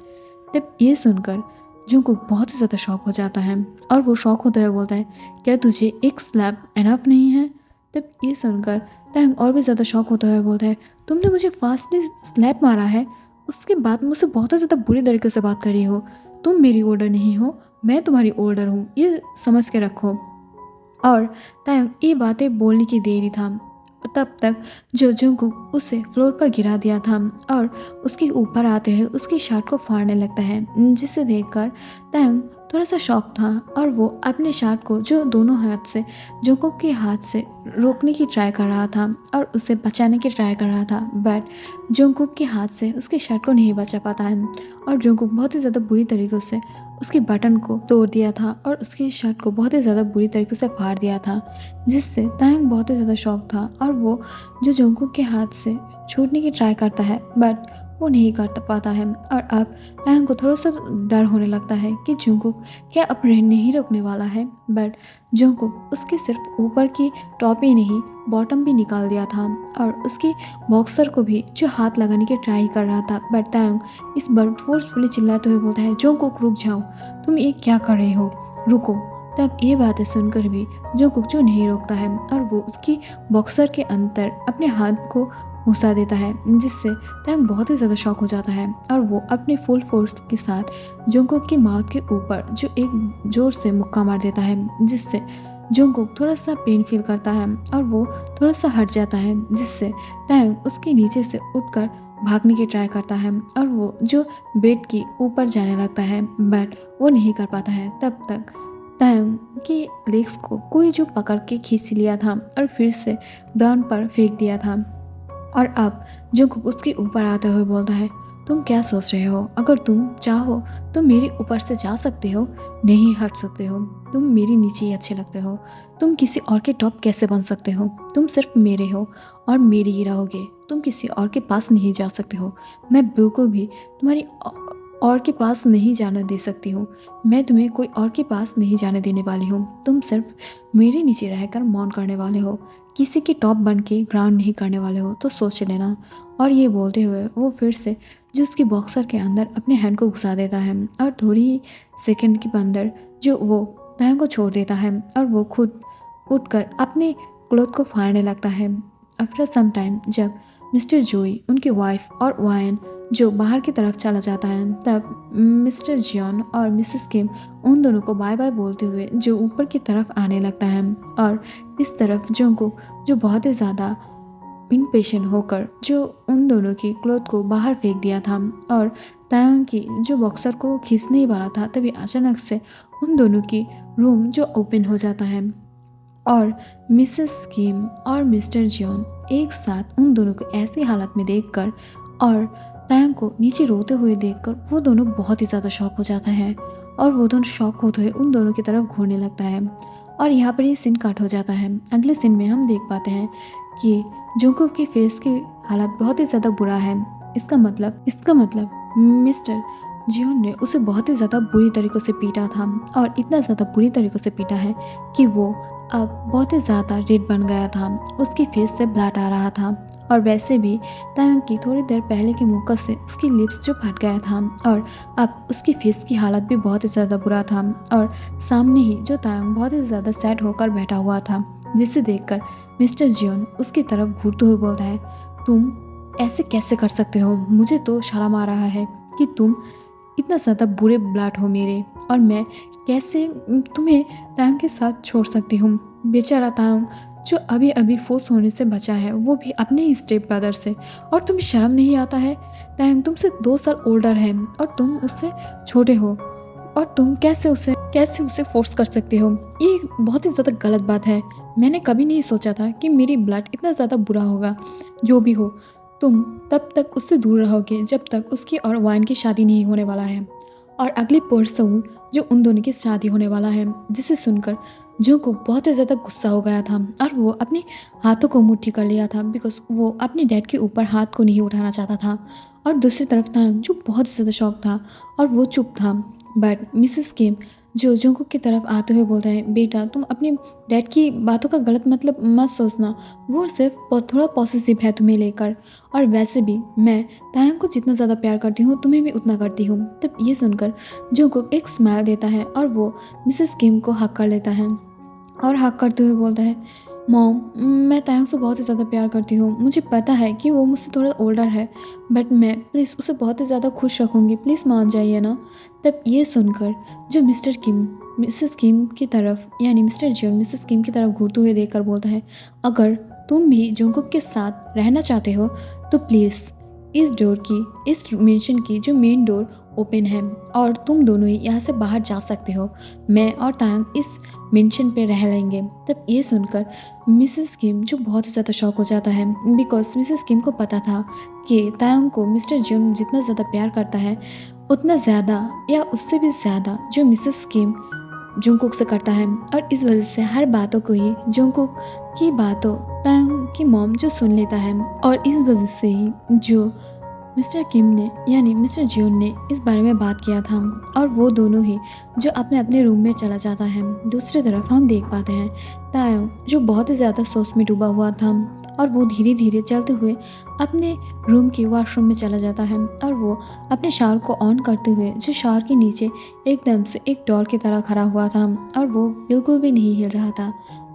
तब ये सुनकर जंगकुक बहुत ही ज़्यादा शॉक हो जाता है और वो शॉक होते हुए बोलता है, क्या तुझे एक स्लैप एनफ नहीं है? तब ये सुनकर टैंग और भी ज़्यादा शॉक होता हुआ बोलता है, तुमने मुझे फास्टली स्लैप मारा है, उसके बाद मुझसे बहुत ज़्यादा बुरी तरीके से बात कर रही हो, तुम मेरी ओल्डर नहीं हो, मैं तुम्हारी ओल्डर हूँ, ये समझ के रखो। और टैंग ये बातें बोलने की देरी था तब तक जो जंगकुक उसे फ्लोर पर गिरा दिया था और उसके ऊपर आते हैं उसकी शर्ट को फाड़ने लगता है, जिसे देखकर टैंग थोड़ा सा शॉक था और वो अपने शर्ट को जो दोनों हाथ से जंगकुक के हाथ से रोकने की ट्राई कर रहा था और उसे बचाने की ट्राई कर रहा था, बट जंगकुक के हाथ से उसके शर्ट को नहीं बचा पाता है और जंगकुक बहुत ही ज़्यादा बुरी तरीक़े से उसके बटन को तोड़ दिया था और उसकी शर्ट को बहुत ही ज़्यादा बुरी तरीके से फाड़ दिया था, जिससे टैंग बहुत ही ज़्यादा शॉक था और वो जो जंगकुक के हाथ से छूटने की ट्राई करता है बट वो नहीं कर पाता है। और अब टैंग को थोड़ा सा डर होने लगता है कि जंगकुक क्या अपने नहीं रोकने वाला है, बट जंगकुक उसके सिर्फ ऊपर की टॉप ही नहीं बॉटम भी निकाल दिया था और उसकी बॉक्सर को भी जो हाथ लगाने की ट्राई कर रहा था, बट टैंग इस बार फोर्सफुली चिल्लाते हुए बोलता है, जंगकुक रुक जाओ, तुम ये क्या कर रहे हो, रुको। तब ये बातें सुनकर भी जंगकुक जो नहीं रोकता है और वो उसकी बॉक्सर के अंदर अपने हाथ को घुसा देता है, जिससे टैंग बहुत ही ज़्यादा शॉक हो जाता है और वो अपने फुल फोर्स के साथ जंगकुक की माउथ के ऊपर जो एक जोर से मुक्का मार देता है, जिससे जंगकुक थोड़ा सा पेन फील करता है और वो थोड़ा सा हट जाता है, जिससे टैंग उसके नीचे से उठकर भागने की ट्राई करता है और वो जो बेड की ऊपर जाने लगता है बट वो नहीं कर पाता है। तब तक टैंग की लेग्स को कोई जो पकड़ के खींच लिया था और फिर से ग्राउंड पर फेंक दिया था। और अब जंगकुक उसके ऊपर आते हुए बोलता है, तुम क्या सोच रहे हो, अगर तुम चाहो तो मेरे ऊपर से जा सकते हो, नहीं हट सकते हो, तुम मेरे नीचे ही अच्छे लगते हो, तुम किसी और के टॉप कैसे बन सकते हो, तुम सिर्फ मेरे हो और मेरे ही रहोगे, तुम किसी और के पास नहीं जा सकते हो, मैं बिल्कुल भी तुम्हारी और के पास नहीं जाने दे सकती हूँ, मैं तुम्हें कोई और के पास नहीं जाने देने वाली हूँ, तुम सिर्फ मेरे नीचे रहकर मौन करने वाले हो, किसी की टॉप बन के ग्राउंड नहीं करने वाले हो, तो सोच लेना। और ये बोलते हुए वो फिर से जो उसकी बॉक्सर के अंदर अपने हैंड को घुसा देता है और थोड़ी ही सेकंड के अंदर जो वो टैंग को छोड़ देता है और वो खुद उठकर अपने क्लोथ को फाड़ने लगता है। आफ्टर सम टाइम जब मिस्टर जोई, उनकी वाइफ और वायन जो बाहर की तरफ चला जाता है, तब मिस्टर जियोन और मिसेस किम उन दोनों को बाय बाय बोलते हुए जो ऊपर की तरफ आने लगता है और इस तरफ जंगकुक जो बहुत ही ज़्यादा इम्पेशेंट होकर जो उन दोनों की क्लोथ को बाहर फेंक दिया था और टैंग की जो बॉक्सर को खींचने ही वाला था, तभी अचानक से उन दोनों की रूम जो ओपन हो जाता है और मिसेस किम और मिस्टर जियोन एक साथ उन दोनों को ऐसी हालत में देखकर और टैंग को नीचे रोते हुए देखकर वो दोनों बहुत ही ज़्यादा शॉक हो जाता है और वो दोनों शॉक होते हुए उन दोनों की तरफ घूरने लगता है। और यहाँ पर ये सीन कट हो जाता है। अगले सीन में हम देख पाते हैं कि जंगकुक के फेस की हालत बहुत ही ज़्यादा बुरा है। इसका मतलब मिस्टर जियोन ने उसे बहुत ही ज़्यादा बुरी तरीक़ों से पीटा था और इतना ज़्यादा बुरी तरीक़ों से पीटा है कि वो अब बहुत ही ज़्यादा रेड बन गया था, उसकी फेस से ब्लड आ रहा था और वैसे भी टैंग की थोड़ी देर पहले की मुक्का से उसकी लिप्स जो फट गया था और अब उसकी फेस की हालत भी बहुत ही ज़्यादा बुरा था और सामने ही जो टैंग बहुत ही ज़्यादा सैड होकर बैठा हुआ था, जिसे देखकर मिस्टर जियोन उसकी तरफ घूरते हुए बोलता है, तुम ऐसे कैसे कर सकते हो, मुझे तो शर्म आ रहा है कि तुम इतना ज़्यादा बुरे ब्लड हो मेरे, और मैं कैसे तुम्हें टैंग के साथ छोड़ सकती हूँ। बेचारा टैंग जो अभी अभी फोर्स होने से बचा है, वो भी अपने ही स्टेप ब्रदर से, और तुम्हें शर्म नहीं आता है। टैंग तुमसे 2 साल ओल्डर है और तुम उससे छोटे हो और तुम कैसे उसे फोर्स कर सकते हो। ये बहुत ही ज़्यादा गलत बात है। मैंने कभी नहीं सोचा था कि मेरी ब्लड इतना ज़्यादा बुरा होगा। जो भी हो, तुम तब तक उससे दूर रहोगे जब तक उसकी और वाइन की शादी नहीं होने वाला है, और अगले परसों जो उन दोनों की शादी होने वाला है, जिसे सुनकर जंगकुक बहुत ही ज़्यादा गुस्सा हो गया था और वो अपने हाथों को मुट्ठी कर लिया था बिकॉज वो अपने डैड के ऊपर हाथ को नहीं उठाना चाहता था। और दूसरी तरफ तायंग जो बहुत ही ज़्यादा शौक था और वो चुप था। बट मिसेस किम जो जंगकुक की तरफ आते हुए बोलते हैं, बेटा तुम अपने डैड की बातों का गलत मतलब मत सोचना, वो सिर्फ थोड़ा पॉसेसिव है तुम्हें लेकर। और वैसे भी मैं तायंग को जितना ज़्यादा प्यार करती हूँ तुम्हें भी उतना करती हूँ। तब ये सुनकर जंगकुक एक स्माइल देता है और वो मिसेस किम को हक कर लेता है और हक करते हुए बोलता है, मॉम मैं तायंग से बहुत ही ज़्यादा प्यार करती हूँ, मुझे पता है कि वो मुझसे थोड़ा ओल्डर है बट मैं प्लीज़ उसे बहुत ही ज़्यादा खुश रखूँगी, प्लीज़ मान जाइए ना। तब ये सुनकर जो मिस्टर किम मिसेस किम की तरफ यानी मिस्टर जियोन मिसेस किम की तरफ घूरते हुए देखकर बोलता है, अगर तुम भी जंगकुक के साथ रहना चाहते हो तो प्लीज़ इस मेंशन की जो मेन डोर ओपन है और तुम दोनों ही यहाँ से बाहर जा सकते हो। मैं और तायंग इस मेंशन पे रह लेंगे। तब ये सुनकर मिसेस किम जो बहुत ही ज़्यादा शॉक हो जाता है बिकॉज मिसेस किम को पता था कि तायंग को मिस्टर जियोन जितना ज़्यादा प्यार करता है उतना ज़्यादा या उससे भी ज़्यादा जो मिसेस किम जंगकुक से करता है। और इस वजह से हर बातों को ही जंगकुक की बातों तायंग की मॉम जो सुन लेता है और इस वजह से ही जो मिस्टर किम ने यानी मिस्टर जियोन ने इस बारे में बात किया था और वो दोनों ही जो अपने अपने रूम में चला जाता है। दूसरी तरफ हम देख पाते हैं तायंग जो बहुत ही ज़्यादा सोच में डूबा हुआ था और वो धीरे धीरे चलते हुए अपने रूम के वॉशरूम में चला जाता है और वो अपने शावर को ऑन करते हुए जो शावर के नीचे एकदम से एक डॉल की तरह खड़ा हुआ था और वो बिल्कुल भी नहीं हिल रहा था।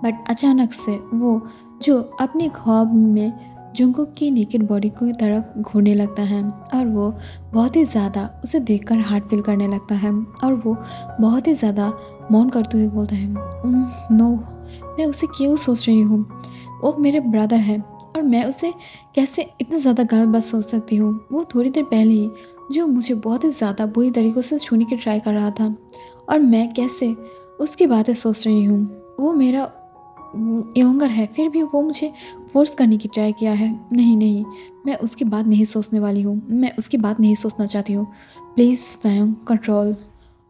बट अचानक से वो जो अपने ख्वाब में जंगकुक की नेकेड बॉडी की तरफ घूरने लगता है और वो बहुत ही ज़्यादा उसे देखकर हार्ट फील करने लगता है और वो बहुत ही ज़्यादा मौन करते हुए बोलता है, नो मैं उसे क्यों सोच रही हूँ, वो मेरे ब्रदर है और मैं उसे कैसे इतना ज़्यादा गलत बात सोच सकती हूँ। वो थोड़ी देर पहले ही जो मुझे बहुत ही ज़्यादा बुरी तरीक़ों से छूने की ट्राई कर रहा था और मैं कैसे उसकी बातें सोच रही हूँ। वो मेरा यंगर है फिर भी वो मुझे फोर्स करने की ट्राई किया है। नहीं नहीं, मैं उसकी बात नहीं सोचने वाली हूँ, मैं उसकी बात नहीं सोचना चाहती हूँ, प्लीज़ तायंग कंट्रोल।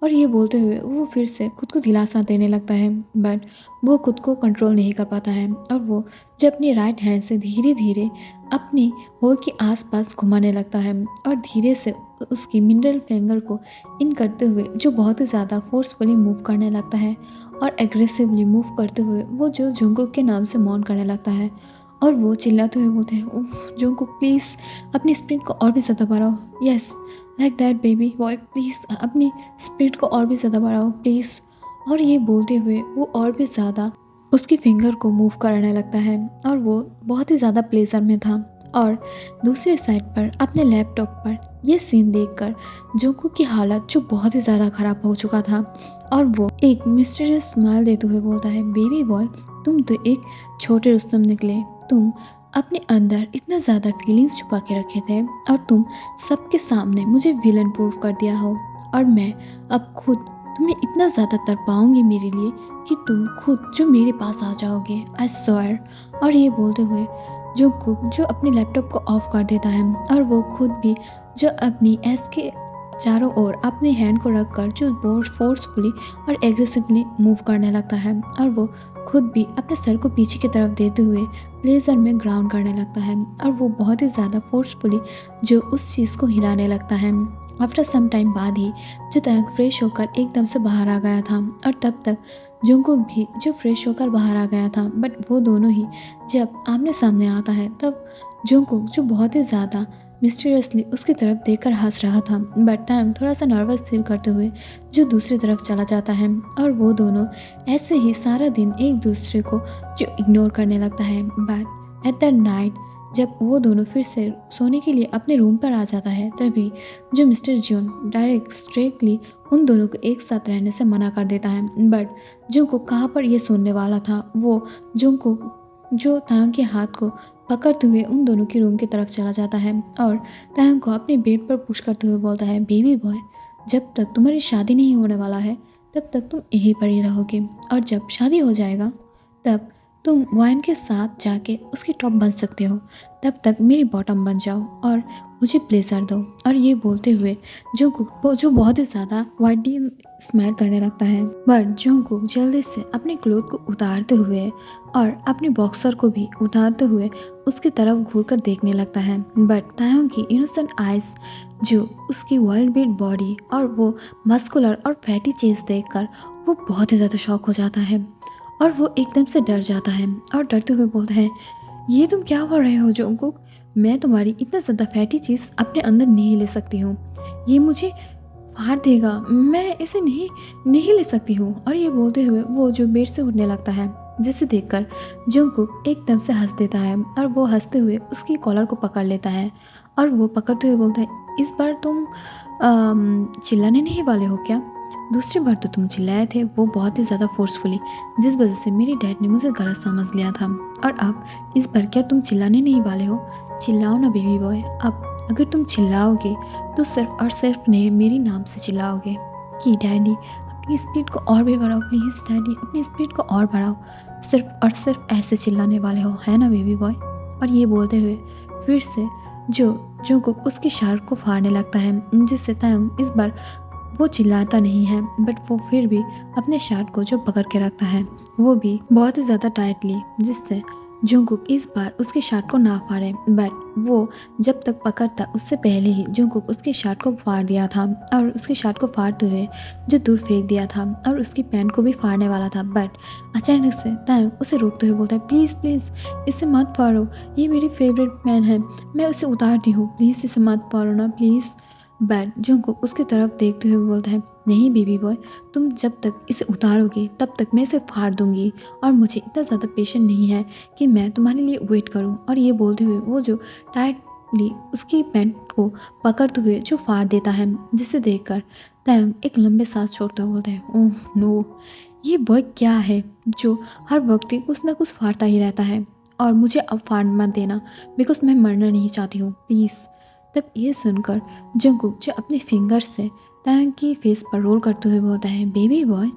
और ये बोलते हुए वो फिर से खुद को दिलासा देने लगता है बट वो खुद को कंट्रोल नहीं कर पाता है और वो जो अपनी राइट हैंड से धीरे धीरे अपनी होल के आसपास घुमाने लगता है और धीरे से उसकी मिडिल फिंगर को इन करते हुए जो बहुत ही ज़्यादा फोर्सफुली मूव करने लगता है और एग्रेसिवली मूव करते हुए वो जो जंगकुक के नाम से मौन करने लगता है और वो चिल्लाते हुए बोलते हैं, उफ जंगकुक प्लीज़ अपनी स्पीड को और भी ज़्यादा बढ़ाओ, yes like that baby boy, please अपनी स्पीड को और भी ज़्यादा बढ़ाओ प्लीज़। और ये बोलते हुए वो और भी ज़्यादा उसकी फिंगर को मूव कराने लगता है और वो बहुत ही ज़्यादा प्लेजर में था। और दूसरी साइड पर अपने लैपटॉप पर ये सीन देखकर जंगकुक की हालत जो बहुत ही ज़्यादा ख़राब हो चुका था और वो एक मिस्टीरियस स्माइल देते हुए बोलता है, बेबी बॉय तुम तो एक छोटे रुस्तम निकले, तुम अपने अंदर इतना ज़्यादा फीलिंग्स छुपा के रखे थे और तुम सबके सामने मुझे विलन प्रूव कर दिया हो और मैं अब खुद तुम्हें इतना ज़्यादा तड़पाऊंगी मेरे लिए कि तुम खुद जो मेरे पास आ जाओगे, आई स्वेयर। और ये बोलते हुए जंगकुक जो अपने लैपटॉप को ऑफ कर देता है और वो खुद भी जो अपनी एस के चारों ओर अपने हैंड को रखकर जो बहुत फोर्सफुली और एग्रेसिवली मूव करने लगता है और वो खुद भी अपने सर को पीछे की तरफ देते हुए प्लेजर में ग्राउंड करने लगता है और वो बहुत ही ज़्यादा फोर्सफुली जो उस चीज़ को हिलाने लगता है। आफ्टर सम टाइम बाद ही जो तायंग फ्रेश होकर एकदम से बाहर आ गया था और तब तक जंगकुक भी जो फ्रेश होकर बाहर आ गया था बट वो दोनों ही जब आमने सामने आता है तब जंगकुक जो बहुत ही ज़्यादा मिस्टीरियसली उसकी तरफ देखकर हंस रहा था बट तायंग थोड़ा सा नर्वस फील करते हुए जो दूसरी तरफ चला जाता है और वो दोनों ऐसे ही सारा दिन एक दूसरे को जो इग्नोर करने लगता है। बट एट द नाइट जब वो दोनों फिर से सोने के लिए अपने रूम पर आ जाता है तभी जो मिस्टर जियोन डायरेक्ट स्ट्रेटली उन दोनों को एक साथ रहने से मना कर देता है। बट जंगकुक कहाँ पर ये सुनने वाला था, वो जंगकुक जो तायंग के हाथ को पकड़ते हुए उन दोनों के रूम की तरफ चला जाता है और तायंग को अपने बेड पर पुश करते हुए बोलता है, बेबी बॉय जब तक तुम्हारी शादी नहीं होने वाला है तब तक तुम यहीं पर ही रहोगे और जब शादी हो जाएगा तब तुम वाइन के साथ जाके उसकी टॉप बन सकते हो, तब तक मेरी बॉटम बन जाओ और मुझे प्लेजर दो। और ये बोलते हुए जो बहुत ही ज़्यादा वाइडली स्माइल करने लगता है। बट जंगकुक जल्दी से अपने क्लोथ को उतारते हुए और अपने बॉक्सर को भी उतारते हुए उसकी तरफ घूरकर देखने लगता है। बट तायोंग की इनोसेंट आइज, जो उसकी वर्ल्ड बीट बॉडी और वो मस्कुलर और फैटी चेस्ट देखकर वो बहुत ही ज़्यादा शॉक हो जाता है और वो एकदम से डर जाता है और डरते हुए बोलता है, ये तुम क्या बोल रहे हो जंगकुक? मैं तुम्हारी इतना ज़्यादा फैटी चीज़ अपने अंदर नहीं ले सकती हूँ, ये मुझे फाड़ देगा, मैं इसे नहीं नहीं ले सकती हूँ। और ये बोलते हुए वो जो बेड से उठने लगता है, जिसे देखकर जंगकुक एकदम से हंस देता है और वो हंसते हुए उसकी कॉलर को पकड़ लेता है और वो पकड़ते हुए बोलता है, इस बार तुम चिल्लाने नहीं वाले हो क्या? दूसरी बार तो तुम चिल्लाए थे, वो बहुत ही ज़्यादा फोर्सफुली, जिस वजह से मेरी डैड ने मुझे गलत समझ लिया था। और अब इस बार क्या तुम चिल्लाने नहीं वाले हो? चिल्लाओ ना बेबी बॉय। अब अगर तुम चिल्लाओगे तो सिर्फ और सिर्फ मेरी नाम से चिल्लाओगे कि डैडी अपनी स्पीड को और भी बढ़ाओ, प्लीज़ डैडी अपनी स्पीड को और बढ़ाओ। सिर्फ और सिर्फ ऐसे चिल्लाने वाले हो, है ना बेबी बॉय? और ये बोलते हुए फिर से जो को उसकी शार्क को फाड़ने लगता है, जिससे तायोंग इस बार वो चिल्लाता नहीं है, बट वो फिर भी अपने शार्ट को जो पकड़ के रखता है वो भी बहुत ही ज़्यादा टाइटली, जिससे जंगकुक इस बार उसके शार्ट को ना फाड़े। बट वो जब तक पकड़ता उससे पहले ही जंगकुक उसके शार्ट को फाड़ दिया था और उसके शार्ट को फाड़ते हुए जो दूर फेंक दिया था और उसकी पैंट को भी फाड़ने वाला था। बट अचानक से तायोंग उसे रोकते हुए बोलता है, प्लीज़ प्लीज़ इसे मत फाड़ो, ये मेरी फेवरेट पैन है, मैं उसे उतारती हूँ, प्लीज़ इसे मत फाड़ो ना प्लीज़। बट जंगकुक उसकी तरफ देखते हुए बोलता है, नहीं बेबी बॉय, तुम जब तक इसे उतारोगे तब तक मैं इसे फाड़ दूंगी और मुझे इतना ज़्यादा पेशेंस नहीं है कि मैं तुम्हारे लिए वेट करूं। और ये बोलते हुए वो जो टाइटली उसकी पैंट को पकड़ते हुए जो फाड़ देता है, जिसे देखकर तायोंग एक लंबे सांस छोड़ता हुआ बोलता है, ओह नो, ये बॉय क्या है जो हर वक्त ही कुछ ना कुछ फाड़ता ही रहता है और मुझे अब फाड़ मत देना, बिकॉज मैं मरना नहीं चाहती हूँ, प्लीज़। तब ये सुनकर जंगकुक जो अपने फिंगर्स से तायोंग की फेस पर रोल करते हुए बोलता है, बेबी बॉय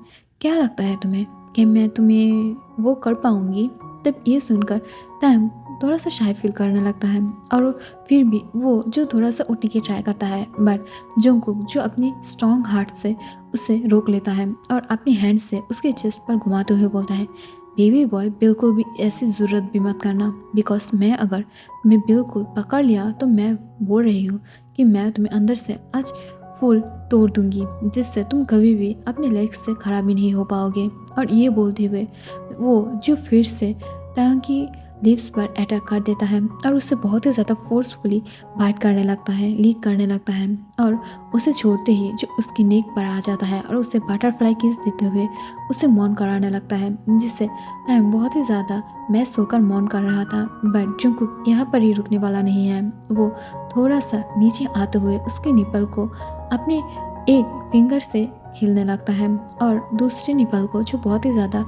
क्या लगता है तुम्हें कि मैं तुम्हें वो कर पाऊंगी? तब ये सुनकर तायोंग थोड़ा सा शाय फील करने लगता है और फिर भी वो जो थोड़ा सा उठने की ट्राई करता है, बट जंगकुक जो अपनी स्ट्रॉन्ग हार्ट से उसे रोक लेता है और अपनी हैंड से उसके चेस्ट पर घुमाते हुए बोलता है, बेबी बॉय बिल्कुल भी ऐसी ज़रूरत भी मत करना, बिकॉज मैं अगर तुम्हें बिल्कुल पकड़ लिया तो मैं बोल रही हूँ कि मैं तुम्हें अंदर से आज फुल तोड़ दूंगी, जिससे तुम कभी भी अपने लेग्स से खड़ा भी नहीं हो पाओगे। और ये बोलते हुए वो जो फिर से तायोंग की लिप्स पर अटैक कर देता है और उससे बहुत ही ज़्यादा फोर्सफुली बाइट करने लगता है, लीक करने लगता है और उसे छोड़ते ही जो उसकी नेक पर आ जाता है और उसे बटरफ्लाई किस देते हुए उसे मौन कराने लगता है, जिससे तायोंग बहुत ही ज़्यादा मैस होकर मौन कर रहा था। बट जंगकुक यहाँ पर ही रुकने वाला नहीं है, वो थोड़ा सा नीचे आते हुए उसके निपल को अपने एक फिंगर से खीलने लगता है और दूसरे निपल को जो बहुत ही ज़्यादा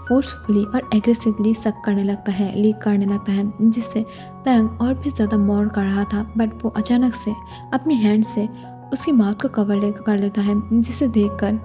फोर्सफुली और एग्रेसिवली सक करने लगता है, लीक करने लगता है, जिससे तायोंग और भी ज़्यादा मौन कर रहा था। बट वो अचानक से अपनी हैंड से उसकी माउथ को कवर कर लेता है, जिसे देखकर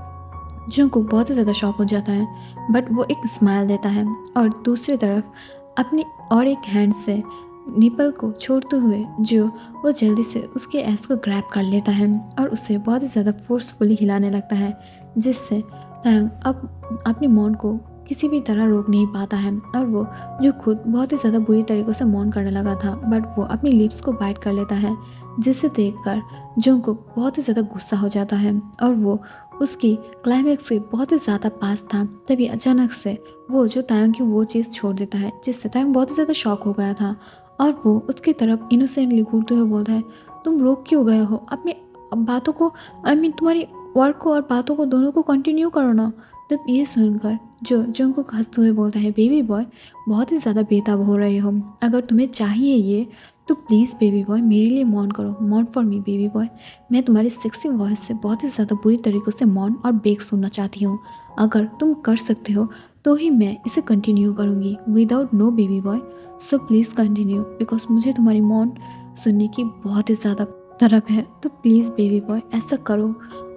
जंगकुक बहुत ही ज़्यादा शॉक हो जाता है। बट वो एक स्माइल देता है और दूसरी तरफ अपनी और एक हैंड से निपल को छोड़ते हुए जो वो जल्दी से उसके एस को ग्रैब कर लेता है और उसे बहुत ही ज़्यादा फोर्सफुली हिलाने लगता है, जिससे तायोंग अब अपनी मौन को किसी भी तरह रोक नहीं पाता है और वो जो खुद बहुत ही ज़्यादा बुरी तरीक़ों से मौन करने लगा था, बट वो अपनी लिप्स को बाइट कर लेता है, जिसे देखकर जंगकुक बहुत ही ज़्यादा गुस्सा हो जाता है और वो उसकी क्लाइमैक्स के बहुत ही ज़्यादा पास था। तभी अचानक से वो जो तायोंग की वो चीज़ छोड़ देता है, जिससे तायोंग बहुत ही ज़्यादा शॉक हो गया था और वो उसकी तरफ इनोसेंटली घूरते हुए बोलता है, तुम रोक क्यों गए हो अपनी बातों को, तुम्हारी वर्क को और बातों को दोनों को कंटिन्यू करो ना। तब ये सुनकर जो जंगकुक हंसते हुए बोलता है, बेबी बॉय बहुत ही ज़्यादा बेताब हो रहे हो, अगर तुम्हें चाहिए ये तो प्लीज़ बेबी बॉय मेरे लिए मौन करो, मौन फॉर मी बेबी बॉय। मैं तुम्हारी सेक्सी वॉइस से बहुत ही ज़्यादा बुरी तरीक़ों से मौन और बेक सुनना चाहती हूँ, अगर तुम कर सकते हो तो ही मैं इसे कंटिन्यू करूँगी without no baby boy, so please continue, because मुझे तुम्हारी मौन सुनने की बहुत ही ज़्यादा तरफ है, तो प्लीज़ बेबी बॉय ऐसा करो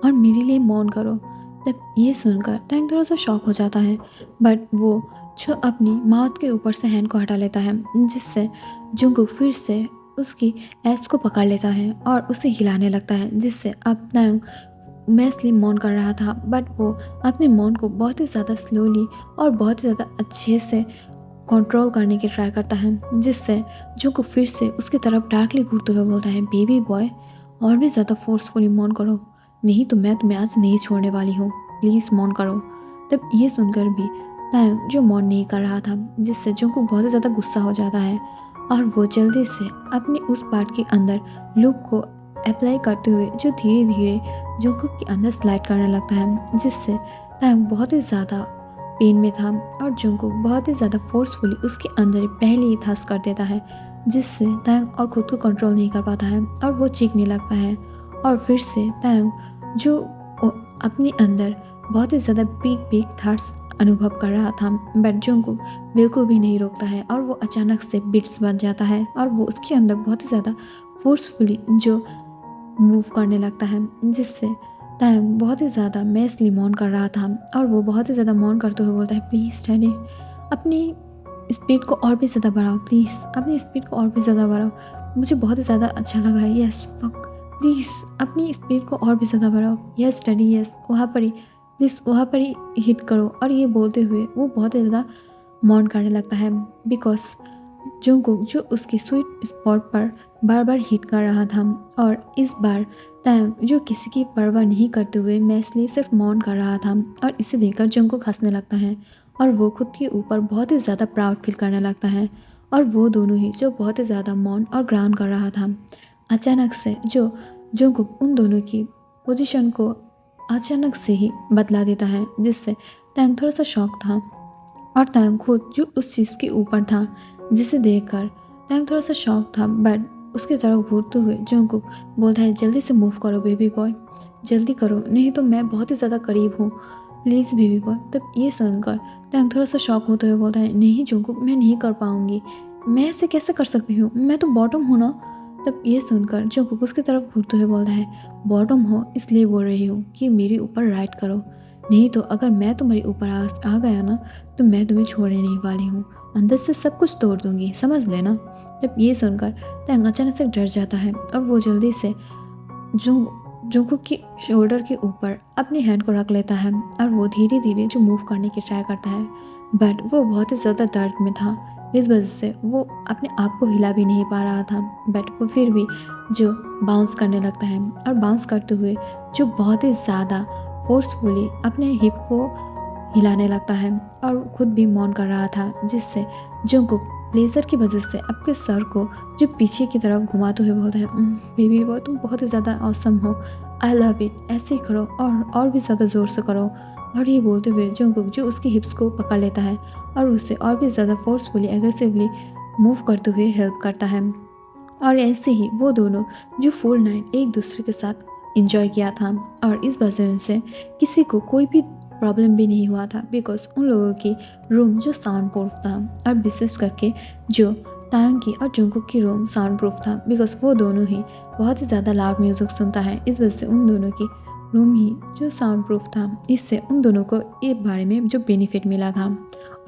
और मेरे लिए मौन करो। तब ये सुनकर तायोंग थोड़ा सा शॉक हो जाता है, बट वो जो अपनी माउथ के ऊपर से हैंड को हटा लेता है, जिससे जंगकुक फिर से उसकी एस को पकड़ लेता है और उसे हिलाने लगता है, जिससे अब तायंग मैसली मौन कर रहा था, बट वो अपने मौन को बहुत ही ज़्यादा स्लोली और बहुत ही ज़्यादा अच्छे से कंट्रोल करने की ट्राई करता है, जिससे जंगकुक फिर से उसकी तरफ डार्कली घूरते हुए बोलता है, बेबी बॉय और भी ज़्यादा फोर्सफुली मौन करो, नहीं तो मैं तुम्हें आज नहीं छोड़ने वाली हूँ, प्लीज़ मौन करो। तब ये सुनकर भी तायंग जो मौन नहीं कर रहा था, जिससे जंगकुक बहुत ही ज़्यादा गुस्सा हो जाता है और वो जल्दी से अपनी उस पार्ट के अंदर लूप को अप्लाई करते हुए जो धीरे धीरे जंगकुक के अंदर स्लाइड करने लगता है, जिससे तायंग बहुत ही ज़्यादा पेन में था और जंगकुक बहुत ही ज़्यादा फोर्सफुली उसके अंदर पहले ही थ्रस्ट कर देता है, जिससे तायंग और खुद को कंट्रोल नहीं कर पाता है और वो चीखने लगता है। और फिर से तायंग जो अपने अंदर बहुत ही ज़्यादा बिग बिग थॉट्स अनुभव कर रहा था, बट जंगकुक बिल्कुल भी नहीं रोकता है और वो अचानक से बिट्स बन जाता है और वो उसके अंदर बहुत ही ज़्यादा फोर्सफुली जो मूव करने लगता है, जिससे तायंग बहुत ही ज़्यादा मैसली मौन कर रहा था और वो बहुत ही ज़्यादा मौन करते हुए बोलता है, प्लीज़ डैडी अपनी स्पीड को और भी ज़्यादा बढ़ाओ, प्लीज़ अपनी स्पीड को और भी ज़्यादा बढ़ाओ, मुझे बहुत ही ज़्यादा अच्छा लग रहा है, यस फक प्लीज़ अपनी स्पीड को और भी ज़्यादा बढ़ाओ, यस डैडी यस वहाँ पर ही प्लीज़ वहाँ पर ही हिट करो। और ये बोलते हुए वो बहुत ही ज़्यादा मौन करने लगता है, बिकॉज जंगकुक जो उसकी स्वीट स्पॉट पर बार बार हिट कर रहा था और इस बार तायंग जो किसी की परवाह नहीं करते हुए मैसली सिर्फ मौन कर रहा था। और इसे देखकर जंगकुक हंसने लगता है और वो खुद के ऊपर बहुत ही ज़्यादा प्राउड फील करने लगता है और वो दोनों ही जो बहुत ही ज़्यादा मौन और ग्राउंड कर रहा था, अचानक से जो जंगकुक उन दोनों की पोजीशन को अचानक से ही बदला देता है, जिससे तायंग थोड़ा सा शॉक था और तायंग खुद जो उस चीज़ के ऊपर था जिसे देखकर तायंग थोड़ा सा शॉक था, बट उसकी तरफ घूरते हुए जंगकुक बोलता है, जल्दी से मूव करो बेबी बॉय, जल्दी करो नहीं तो मैं बहुत ही ज़्यादा करीब हूँ, प्लीज़ बेबी बॉय। तब ये सुनकर तायंग थोड़ा सा शॉक होते हुए बोलता है, नहीं जंगकुक मैं नहीं कर पाऊँगी, मैं ऐसे कैसे कर सकती हूँ, मैं तो बॉटम हूँ ना। तब ये सुनकर जंगकुक उसकी तरफ घूरते हुए बोलता है, बॉटम हो इसलिए बोल रही हूँ कि मेरे ऊपर राइड करो, नहीं तो अगर मैं तुम्हारे ऊपर आ गया ना तो मैं तुम्हें छोड़ने नहीं वाली हूँ, अंदर से सब कुछ तोड़ दूंगी, समझ लेना। जब ये सुनकर तायंग अचानक से डर जाता है और वो जल्दी से जंगकुक की शोल्डर के ऊपर अपनी हैंड को रख लेता है और वो धीरे धीरे जो मूव करने की ट्राई करता है, बट वो बहुत ही ज़्यादा दर्द में था, इस वजह से वो अपने आप को हिला भी नहीं पा रहा था, बट वो फिर भी जो बाउंस करने लगता है और बाउंस करते हुए जो बहुत ही ज़्यादा फोर्सफुली अपने हिप को हिलाने लगता है और खुद भी मौन कर रहा था, जिससे जंगकुक लेज़र की वजह से अपने सर को जो पीछे की तरफ घुमाते हुए बोलता है, बेबी बॉय तुम बहुत ही ज़्यादा ऑसम हो, आई लव इट, ऐसे ही करो और भी ज़्यादा ज़ोर से करो। और ये बोलते हुए जंगकुक जो उसकी हिप्स को पकड़ लेता है और उससे और भी ज़्यादा फोर्सफुली एग्रेसिवली मूव करते हुए हेल्प करता है। और ऐसे ही वो दोनों जो फुल नाइट एक दूसरे के साथ एंजॉय किया था और इस वजह से किसी को कोई भी प्रॉब्लम भी नहीं हुआ था, बिकॉज उन लोगों की रूम जो साउंड प्रूफ था और विशेष करके जो तायंग की और जंगकुक की रूम साउंड प्रूफ था, बिकॉज वो दोनों ही बहुत ही ज़्यादा लाउड म्यूज़िक सुनता है, इस वजह से उन दोनों की रूम ही जो साउंड प्रूफ था, इससे उन दोनों को एक बारे में जो बेनिफिट मिला था।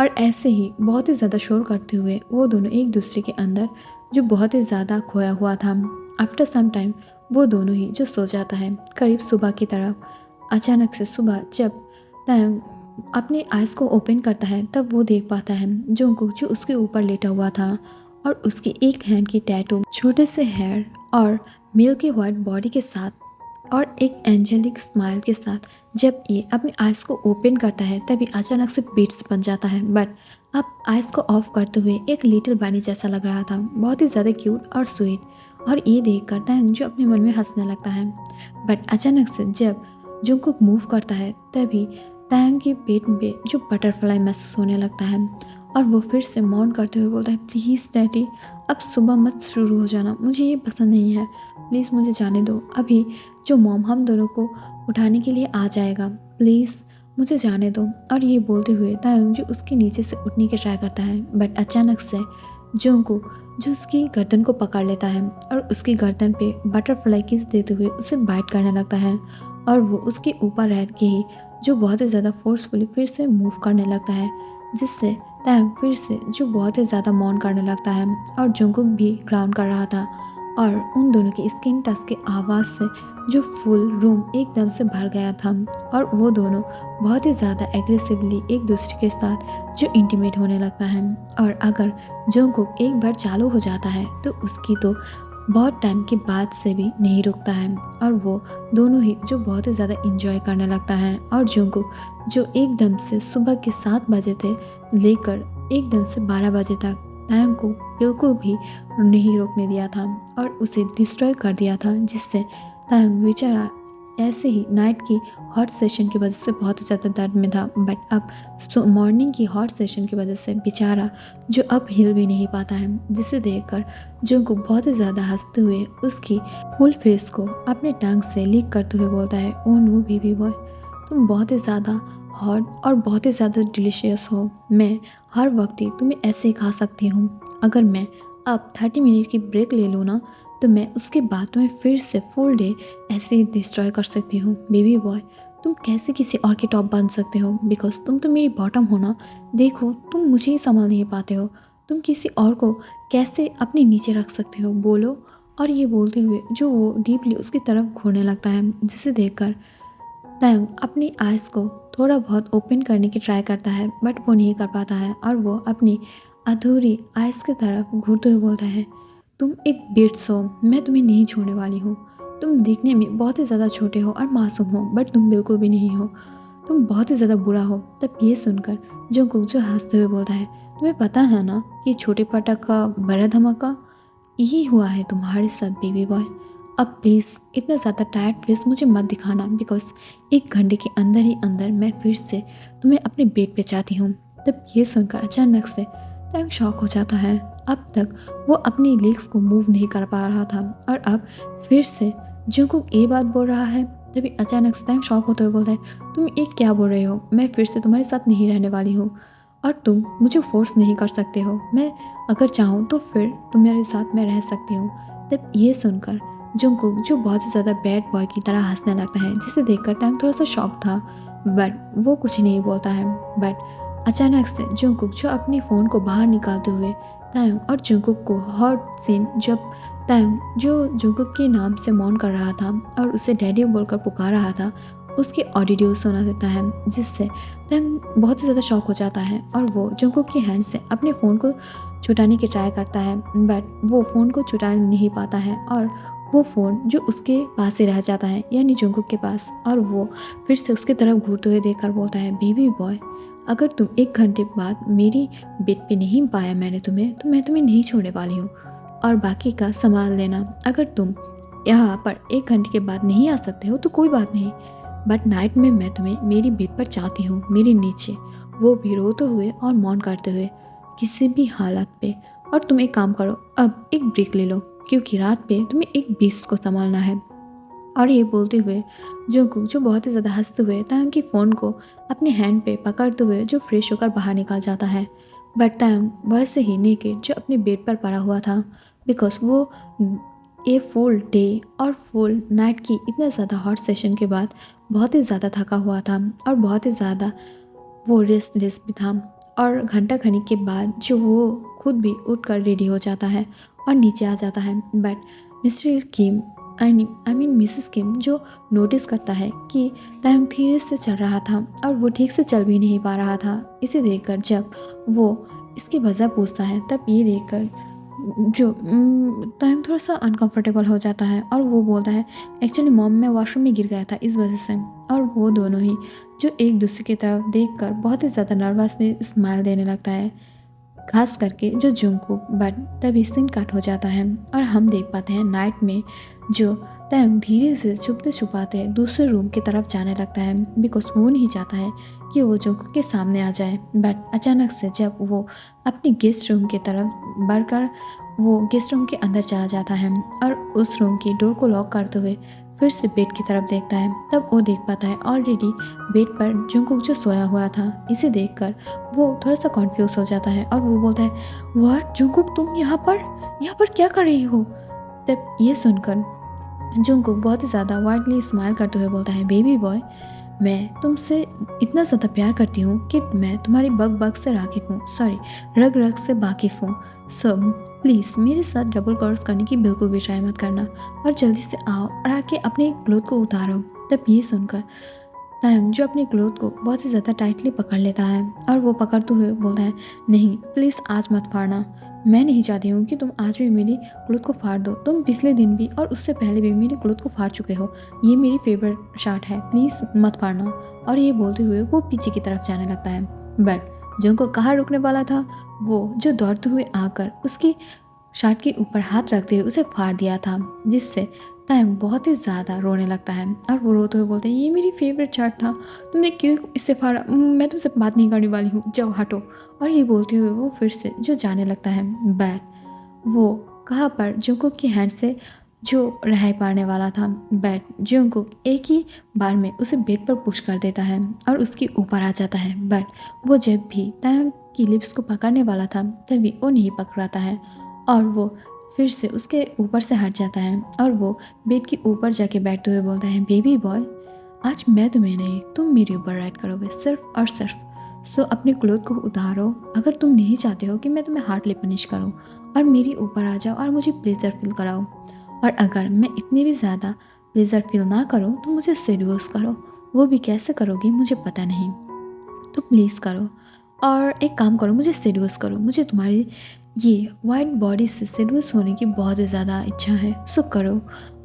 और ऐसे ही बहुत ही ज़्यादा शोर करते हुए वो दोनों एक दूसरे के अंदर जो बहुत ही ज़्यादा खोया हुआ था। आफ्टर सम टाइम वो दोनों ही जो सो जाता है करीब सुबह की तरफ। अचानक से सुबह जब तायंग अपने आइज़ को ओपन करता है तब वो देख पाता है जंगकुक जो उसके ऊपर लेटा हुआ था और उसकी एक हैंड की टैटू छोटे से हेयर और मिल्की वाइट बॉडी के साथ और एक एंजेलिक स्माइल के साथ जब ये अपने आइज़ को ओपन करता है तभी अचानक से बीट्स बन जाता है, बट अब आइज़ को ऑफ करते हुए एक लिटिल बानी जैसा लग रहा था, बहुत ही ज़्यादा क्यूट और स्वीट। और ये देख कर तायंग जो अपने मन में हंसने लगता है, बट अचानक से जब जंगकुक मूव करता है तभी तायंग के पेट में जो बटरफ्लाई महसूस होने लगता है और वो फिर से मौन करते हुए बोलता है, प्लीज़ डैडी अब सुबह मत शुरू हो जाना, मुझे ये पसंद नहीं है, प्लीज़ मुझे जाने दो, अभी जो मॉम हम दोनों को उठाने के लिए आ जाएगा, प्लीज़ मुझे जाने दो। और ये बोलते हुए तायंग जो उसके नीचे से उठने की ट्राई करता है, बट अचानक से जंगकुक जो उसकी गर्दन को पकड़ लेता है और उसकी गर्दन पे बटरफ्लाई किस देते हुए उसे बाइट करने लगता है और वो उसके ऊपर रह के ही जो बहुत ही ज़्यादा फोर्सफुली फिर से मूव करने लगता है, जिससे तैंग फिर से जो बहुत ही ज़्यादा मौन करने लगता है और जंगकुक भी ग्राउंड कर रहा था और उन दोनों की स्किन टच के आवाज़ से जो फुल रूम एकदम से भर गया था और वो दोनों बहुत ही ज़्यादा एग्रेसिवली एक दूसरे के साथ जो इंटीमेट होने लगता है। और अगर जंगकुक एक बार चालू हो जाता है तो उसकी तो बहुत टाइम के बाद से भी नहीं रुकता है और वो दोनों ही जो बहुत ही ज़्यादा इंजॉय करने लगता है। और जंगकुक जो एकदम से सुबह के 7 बजे थे लेकर एकदम से 12 बजे तक तैंग को बिल्कुल भी नहीं रोकने दिया था और उसे डिस्ट्रॉय कर दिया था, जिससे तैंग बेचारा ऐसे ही नाइट की हॉट सेशन की वजह से बहुत ज़्यादा दर्द में था। बट अब मॉर्निंग की हॉट सेशन की वजह से बेचारा जो अब हिल भी नहीं पाता है, जिसे देखकर जंगकुक बहुत ही ज़्यादा हंसते हुए उसकी फुल फेस को अपने टंग से लीक करते हुए बोलता है, ओ नो बेबी बॉय, तुम बहुत ही ज़्यादा हॉट और बहुत ही ज़्यादा डिलीशियस हो। मैं हर वक्त ही तुम्हें ऐसे ही खा सकती हूँ। अगर मैं अब 30 मिनट की ब्रेक ले लूँ ना तो मैं उसके बाद तुम्हें फिर से फुल डे ऐसे ही डिस्ट्रॉय कर सकती हूँ। बेबी बॉय, तुम कैसे किसी और के टॉप बन सकते हो, बिकॉज तुम तो मेरी बॉटम हो ना। देखो तुम मुझे ही संभाल नहीं पाते हो, तुम किसी और को कैसे अपने नीचे रख सकते हो, बोलो। और ये बोलते हुए जो वो डीपली उसकी तरफ घूरने लगता है, जिसे देखकर तैंग अपनी आइज़ को थोड़ा बहुत ओपन करने की ट्राई करता है बट वो नहीं कर पाता है और वो अपनी अधूरी आइज़ की तरफ घूरते हुए बोलता है, तुम एक बिट्स हो, मैं तुम्हें नहीं छोड़ने वाली हूँ। तुम दिखने में बहुत ही ज़्यादा छोटे हो और मासूम हो बट तुम बिल्कुल भी नहीं हो, तुम बहुत ही ज़्यादा बुरा हो। तब ये सुनकर जंगकुक जो हंसते हुए बोलता है, तुम्हें पता है ना कि छोटे पटक का बड़ा धमाका यही हुआ है तुम्हारे साथ बेबी बॉय। अब प्लीज़ इतना ज़्यादा टायर्ड फेस मुझे मत दिखाना, बिकॉज 1 घंटे के अंदर ही अंदर मैं फिर से तुम्हें अपने बेड पे चाहती हूँ। तब ये सुनकर अचानक से तैंग शॉक हो जाता है। अब तक वो अपनी लेग्स को मूव नहीं कर पा रहा था और अब फिर से जंगकुक ये बात बोल रहा है। तभी अचानक से तैंग शॉक होते हुए बोलता है, तुम एक क्या बोल रहे हो, मैं फिर से तुम्हारे साथ नहीं रहने वाली हूँ और तुम मुझे फोर्स नहीं कर सकते हो। मैं अगर चाहूँ तो फिर तुम मेरे साथ में रह सकती हूँ। तब ये सुनकर जंगकुक जो बहुत ही ज़्यादा बैड बॉय की तरह हंसने लगता है, जिसे देखकर टैंग थोड़ा सा शॉक था बट वो कुछ नहीं बोलता है। बट अचानक से जंगकुक जो अपने फ़ोन को बाहर निकालते हुए टैंग और जंगकुक को हॉट सीन जब टैंग जो जंगकुक के नाम से मौन कर रहा था और उसे डैडी बोलकर पुकार रहा था, उसकी ऑडियो सुना देता है, जिससे टैंग बहुत ही ज़्यादा शॉक हो जाता है और वो जंगकुक के हैंड से अपने फ़ोन को छुटाने की ट्राई करता है बट वो फ़ोन को छुटा नहीं पाता है और वो फ़ोन जो उसके पास ही रह जाता है, यानी जंगकुक के पास। और वो फिर से उसकी तरफ घूरते हुए देखकर बोलता है, बेबी बॉय, अगर तुम 1 घंटे बाद मेरी बेड पे नहीं पाया मैंने तुम्हें, तो मैं तुम्हें नहीं छोड़ने वाली हूँ और बाकी का संभाल लेना। अगर तुम यहाँ पर 1 घंटे के बाद नहीं आ सकते हो तो कोई बात नहीं, बट नाइट में मैं तुम्हें मेरी बेड पर चाहती हूँ, मेरे नीचे, वो भी रोते हुए और मौन करते हुए किसी भी हालत पे। और तुम एक काम करो, अब एक ब्रेक ले लो, क्योंकि रात पे तुम्हें एक बीस्ट को संभालना है। और ये बोलते हुए जंगकुक जो बहुत ही ज़्यादा हंसते हुए तैंग की फ़ोन को अपने हैंड पे पकड़ते हुए जो फ्रेश होकर बाहर निकल जाता है। बट तैंग वैसे ही नेकेड जो अपने बेड पर पड़ा हुआ था, बिकॉज वो ए फुल डे और फुल नाइट की इतना ज़्यादा हॉट सेशन के बाद बहुत ही ज़्यादा थका हुआ था और बहुत ही ज़्यादा वो रेस्टलेस भी था। और घंटा खनिक के बाद जो वो खुद भी उठकर रेडी हो जाता है और नीचे आ जाता है। But Mr Kim I mean Mrs Kim जो नोटिस करता है कि टैंग धीरे से चल रहा था और वो ठीक से चल भी नहीं पा रहा था। इसे देखकर जब वो इसकी वजह पूछता है, तब ये देखकर जो टैंग थोड़ा सा अनकंफर्टेबल हो जाता है और वो बोलता है, एक्चुअली मॉम मैं वॉशरूम में गिर गया था इस वजह से। और वो दोनों ही जो एक दूसरे की तरफ देखकर बहुत ही ज़्यादा नर्वसली स्माइल देने लगता है, खास करके जो जंगकुक। बट तभी सीन कट हो जाता है और हम देख पाते हैं नाइट में जो टैंग धीरे से छुपते छुपाते दूसरे रूम की तरफ जाने लगता है, बिकॉज वो नहीं चाहता है कि वो जंगकुक के सामने आ जाए। बट अचानक से जब वो अपने गेस्ट रूम की तरफ बढ़कर वो गेस्ट रूम के अंदर चला जाता है और उस रूम की डोर को लॉक करते हुए फिर से बेड की तरफ देखता है, तब वो देख पाता है ऑलरेडी बेड पर जंगकुक जो सोया हुआ था। इसे देखकर वो थोड़ा सा कॉन्फ्यूज हो जाता है और वो बोलता है, व्हाट जंगकुक, तुम यहाँ पर क्या कर रही हो? तब ये सुनकर जंगकुक बहुत ही ज़्यादा वाइडली स्माइल करते हुए बोलता है, बेबी बॉय, मैं तुमसे इतना ज़्यादा प्यार करती हूँ कि मैं तुम्हारी बग बग से वाकिफ़ हूँ, सॉरी रग रग से वाकिफ़ हूँ। सो प्लीज़ मेरे साथ डबल क्रॉस करने की बिल्कुल भी ट्राई मत करना और जल्दी से आओ और आके अपने क्लोथ को उतारो। तब ये सुनकर तायंग जो अपने क्लोथ को बहुत ही ज़्यादा टाइटली पकड़ लेता है और वो पकड़ते हुए बोलता है, नहीं प्लीज़ आज मत फाड़ना, मैं नहीं चाहती हूँ कि तुम आज भी मेरी क्लोथ को फाड़ दो। तुम पिछले दिन भी और उससे पहले भी मेरी क्लोथ को फाड़ चुके हो। ये मेरी फेवरेट शर्ट है, प्लीज़ मत फाड़ना। और ये बोलते हुए वो पीछे की तरफ जाने लगता है। बट जो उनको कहाँ रुकने वाला था, वो जो दौड़ते हुए आकर उसकी शर्ट के ऊपर हाथ रखते हुए उसे फाड़ दिया था, जिससे तायंग बहुत ही ज़्यादा रोने लगता है और वो रोते हुए बोलते हैं, ये मेरी फेवरेट शर्ट था, तुमने क्यों इससे फाड़ा, मैं तुमसे बात नहीं करने वाली हूँ, जाओ हटो। और ये बोलते हुए वो फिर से जो जाने लगता है। बैट वो कहाँ पर जंगकुक की हैंड से जो रिहाई पाने वाला था, बैट जंगकुक एक ही बार में उसे बेड पर पुश कर देता है और उसके ऊपर आ जाता है। बट वो जब भी तायंग की लिप्स को पकड़ने वाला था तभी वो नहीं पकड़ाता है और वो फिर से उसके ऊपर से हट जाता है और वो बेड के ऊपर जाके बैठते हुए बोलता है, बेबी बॉय आज मैं तुम्हें नहीं, तुम मेरे ऊपर राइड करोगे सिर्फ और सिर्फ। सो अपने क्लोथ को उतारो, अगर तुम नहीं चाहते हो कि मैं तुम्हें हार्डली पनिश करूं, और मेरे ऊपर आ जाओ और मुझे प्लेजर फील कराओ। और अगर मैं इतनी भी ज़्यादा प्लेजर फील ना करूं तो मुझे सेड्यूस करो, वो भी कैसे करोगे मुझे पता नहीं, तो प्लीज़ करो। और एक काम करो, मुझे सेड्यूस करो, मुझे तुम्हारी ये वाइट बॉडी से सेड्यूस होने की बहुत ही ज़्यादा इच्छा है, सो करो।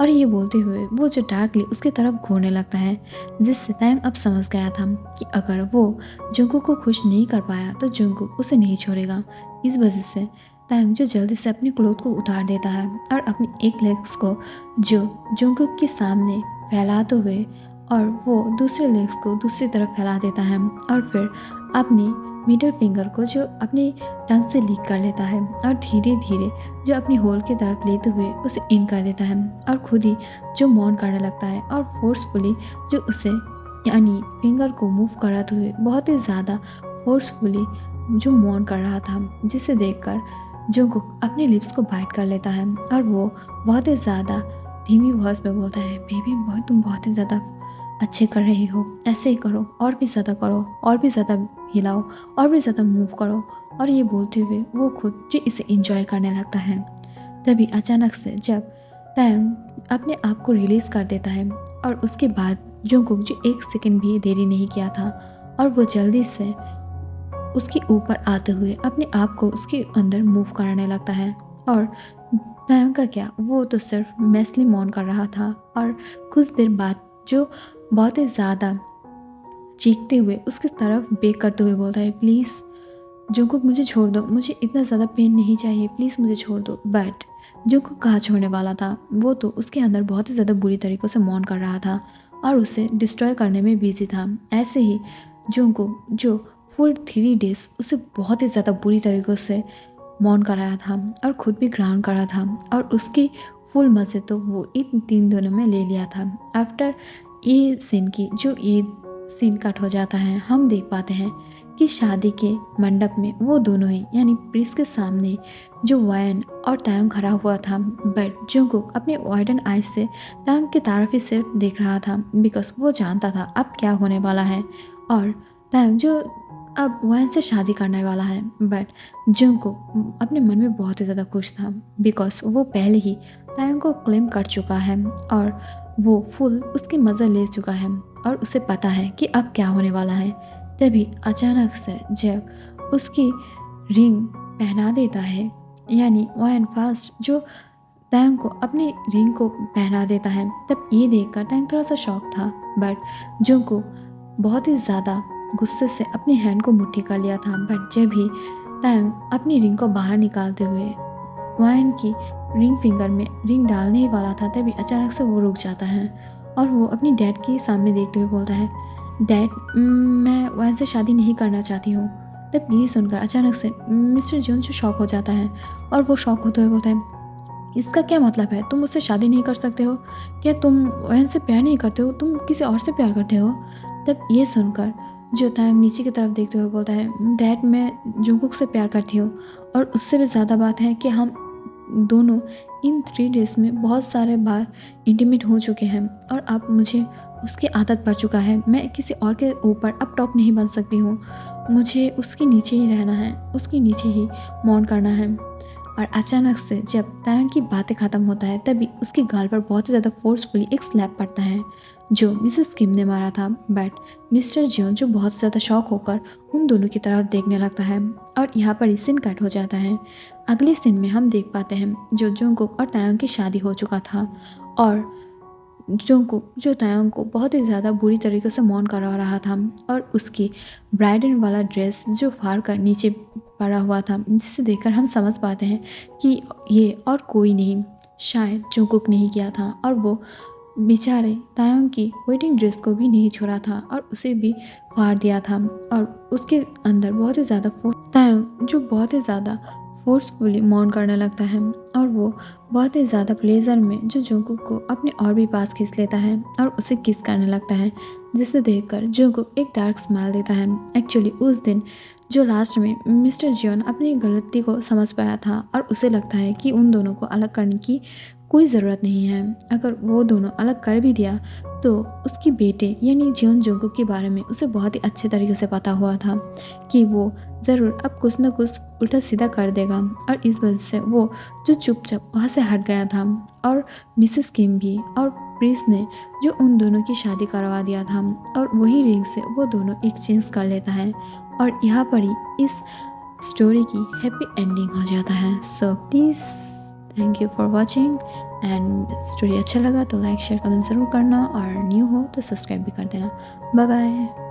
और ये बोलते हुए वो जो डार्कली उसकी तरफ घूरने लगता है, जिससे तायंग अब समझ गया था कि अगर वो जंगकुक को खुश नहीं कर पाया तो जंगकुक उसे नहीं छोड़ेगा। इस वजह से तायंग जो जल्दी से अपनी क्लोथ को उतार देता है और अपनी एक लेग्स को जो जंगकुक के सामने फैलाते हुए और वो दूसरे लेग्स को दूसरी तरफ फैला देता है और फिर अपनी मिडल फिंगर को जो अपनी टंग से लीक कर लेता है और धीरे धीरे जो अपनी होल की तरफ लेते हुए उसे इन कर देता है और खुद ही जो मौन करने लगता है और फोर्सफुली जो उसे यानी फिंगर को मूव कराते हुए बहुत ही ज़्यादा फोर्सफुली जो मौन कर रहा था, जिसे देखकर जंगकुक अपने लिप्स को बाइट कर लेता है और वो बहुत ही ज़्यादा धीमी वॉइस में बोलता है, बेबी बॉय तुम बहुत ही ज़्यादा अच्छे कर रही हो, ऐसे ही करो, और भी ज़्यादा करो, और भी ज़्यादा हिलाओ, और भी ज़्यादा मूव करो। और ये बोलते हुए वो खुद जो इसे एंजॉय करने लगता है। तभी अचानक से जब तायंग अपने आप को रिलीज़ कर देता है और उसके बाद जंगकुक जो एक सेकंड भी देरी नहीं किया था और वो जल्दी से उसके ऊपर आते हुए अपने आप को उसके अंदर मूव कराने लगता है। और तायंग का क्या, वो तो सिर्फ मैसली मौन कर रहा था और कुछ देर बाद जो बहुत ही ज़्यादा चीखते हुए उसकी तरफ बेक करते हुए बोलता है, प्लीज़ जंगकुक मुझे छोड़ दो, मुझे इतना ज़्यादा पेन नहीं चाहिए, प्लीज़ मुझे छोड़ दो। बट जंगकुक कहाँ छोड़ने वाला था, वो तो उसके अंदर बहुत ही ज़्यादा बुरी तरीक़ों से मौन कर रहा था और उसे डिस्ट्रॉय करने में बिजी था। ऐसे ही जंगकुक जो फुल 3 डेज उसे बहुत ही ज़्यादा बुरी तरीक़ों से मौन कराया था और ख़ुद भी ग्राउंड करा था और उसकी फुल मज़े तो वो इन 3 दिनों में ले लिया था। आफ्टर ये सीन की जो ये सीन कट हो जाता है, हम देख पाते हैं कि शादी के मंडप में वो दोनों ही यानी प्रिंस के सामने जो वायन और तायंग खड़ा हुआ था, बट जंगकुक अपने वाइडन आइज से तायंग की तरफ ही सिर्फ देख रहा था बिकॉज वो जानता था अब क्या होने वाला है और तायंग जो अब वायन से शादी करने वाला है। बट जंगकुक अपने मन में बहुत ही ज़्यादा खुश था बिकॉज वो पहले ही तायंग को क्लेम कर चुका है और वो फुल उसकी मज़ा ले चुका है और उसे पता है कि अब क्या होने वाला है। तभी अचानक से जब उसकी रिंग पहना देता है यानी वायन फास्ट जो तायंग को अपनी रिंग को पहना देता है, तब ये देखकर तायंग थोड़ा सा शॉक था। बट जंगकुक बहुत ही ज़्यादा गुस्से से अपनी हैंड को मुट्ठी कर लिया था। बट जब भी तायंग अपनी रिंग को बाहर निकालते हुए वायन की रिंग फिंगर में रिंग डालने ही वाला था, तभी अचानक से वो रुक जाता है और वो अपनी डैड के सामने देखते हुए बोलता है, डैड मैं वायन से शादी नहीं करना चाहती हूँ। तब ये सुनकर अचानक से मिस्टर जोन्स शॉक हो जाता है और वो शॉक होते हुए बोलता है, इसका क्या मतलब है, तुम मुझसे शादी नहीं कर सकते हो क्या, तुम वायन से प्यार नहीं करते हो, तुम किसी और से प्यार करते हो। तब ये सुनकर जो तायंग नीचे की तरफ देखते हुए बोलता है, डैड मैं जंगकुक से प्यार करती हूँ और उससे भी ज़्यादा बात है कि हम दोनों इन 3 डेज़ में बहुत सारे बार इंटीमेट हो चुके हैं और अब मुझे उसकी आदत पड़ चुका है। मैं किसी और के ऊपर अब टॉप नहीं बन सकती हूँ। मुझे उसके नीचे ही रहना है, उसके नीचे ही मौन करना है। और अचानक से जब तायंग की बातें ख़त्म होता है तभी उसके गाल पर बहुत ही ज़्यादा फोर्सफुली एक स्लैप पड़ता है जो मिसेस किम ने मारा था। बट मिस्टर जियोन जो बहुत ज़्यादा शॉक होकर उन दोनों की तरफ देखने लगता है और यहाँ पर ही सीन कट हो जाता है। अगले सीन में हम देख पाते हैं जो जंगकुक और तायंग की शादी हो चुका था और जंगकुक जो तायंग को बहुत ही ज़्यादा बुरी तरीके से मौन करा रहा था और उसकी ब्राइडल वाला ड्रेस जो फाड़ कर नीचे पड़ा हुआ था, जिसे देखकर हम समझ पाते हैं कि ये और कोई नहीं, शायद जंगकुक नहीं किया था और वो बेचारे तायंग की वेडिंग ड्रेस को भी नहीं छोड़ा था और उसे भी फाड़ दिया था। और उसके अंदर बहुत ही ज़्यादा तायंग जो बहुत ही ज़्यादा फोर्सफुली मौन करने लगता है और वो बहुत ही ज़्यादा प्लेजर में जो जंगकुक को अपने और भी पास खींच लेता है और उसे किस करने लगता है, जिसे देखकर जंगकुक एक डार्क स्माइल देता है। एक्चुअली उस दिन जो लास्ट में मिस्टर जियोन अपनी गलती को समझ पाया था और उसे लगता है कि उन दोनों को अलग करने की कोई ज़रूरत नहीं है। अगर वो दोनों अलग कर भी दिया तो उसकी बेटे यानी जियोन जंगकुक के बारे में उसे बहुत ही अच्छे तरीके से पता हुआ था कि वो ज़रूर अब कुछ न कुछ उल्टा सीधा कर देगा और इस वजह से वो जो चुपचाप वहाँ से हट गया था। और मिसेस किम भी और प्रिंस ने जो उन दोनों की शादी करवा दिया था और वही रिंग से वो दोनों एक्सचेंज कर लेता है और यहाँ पर ही इस स्टोरी की हैप्पी एंडिंग हो जाता है। So please thank you for watching and story अच्छा लगा तो लाइक शेयर कमेंट ज़रूर करना और न्यू हो तो सब्सक्राइब भी कर देना। Bye bye.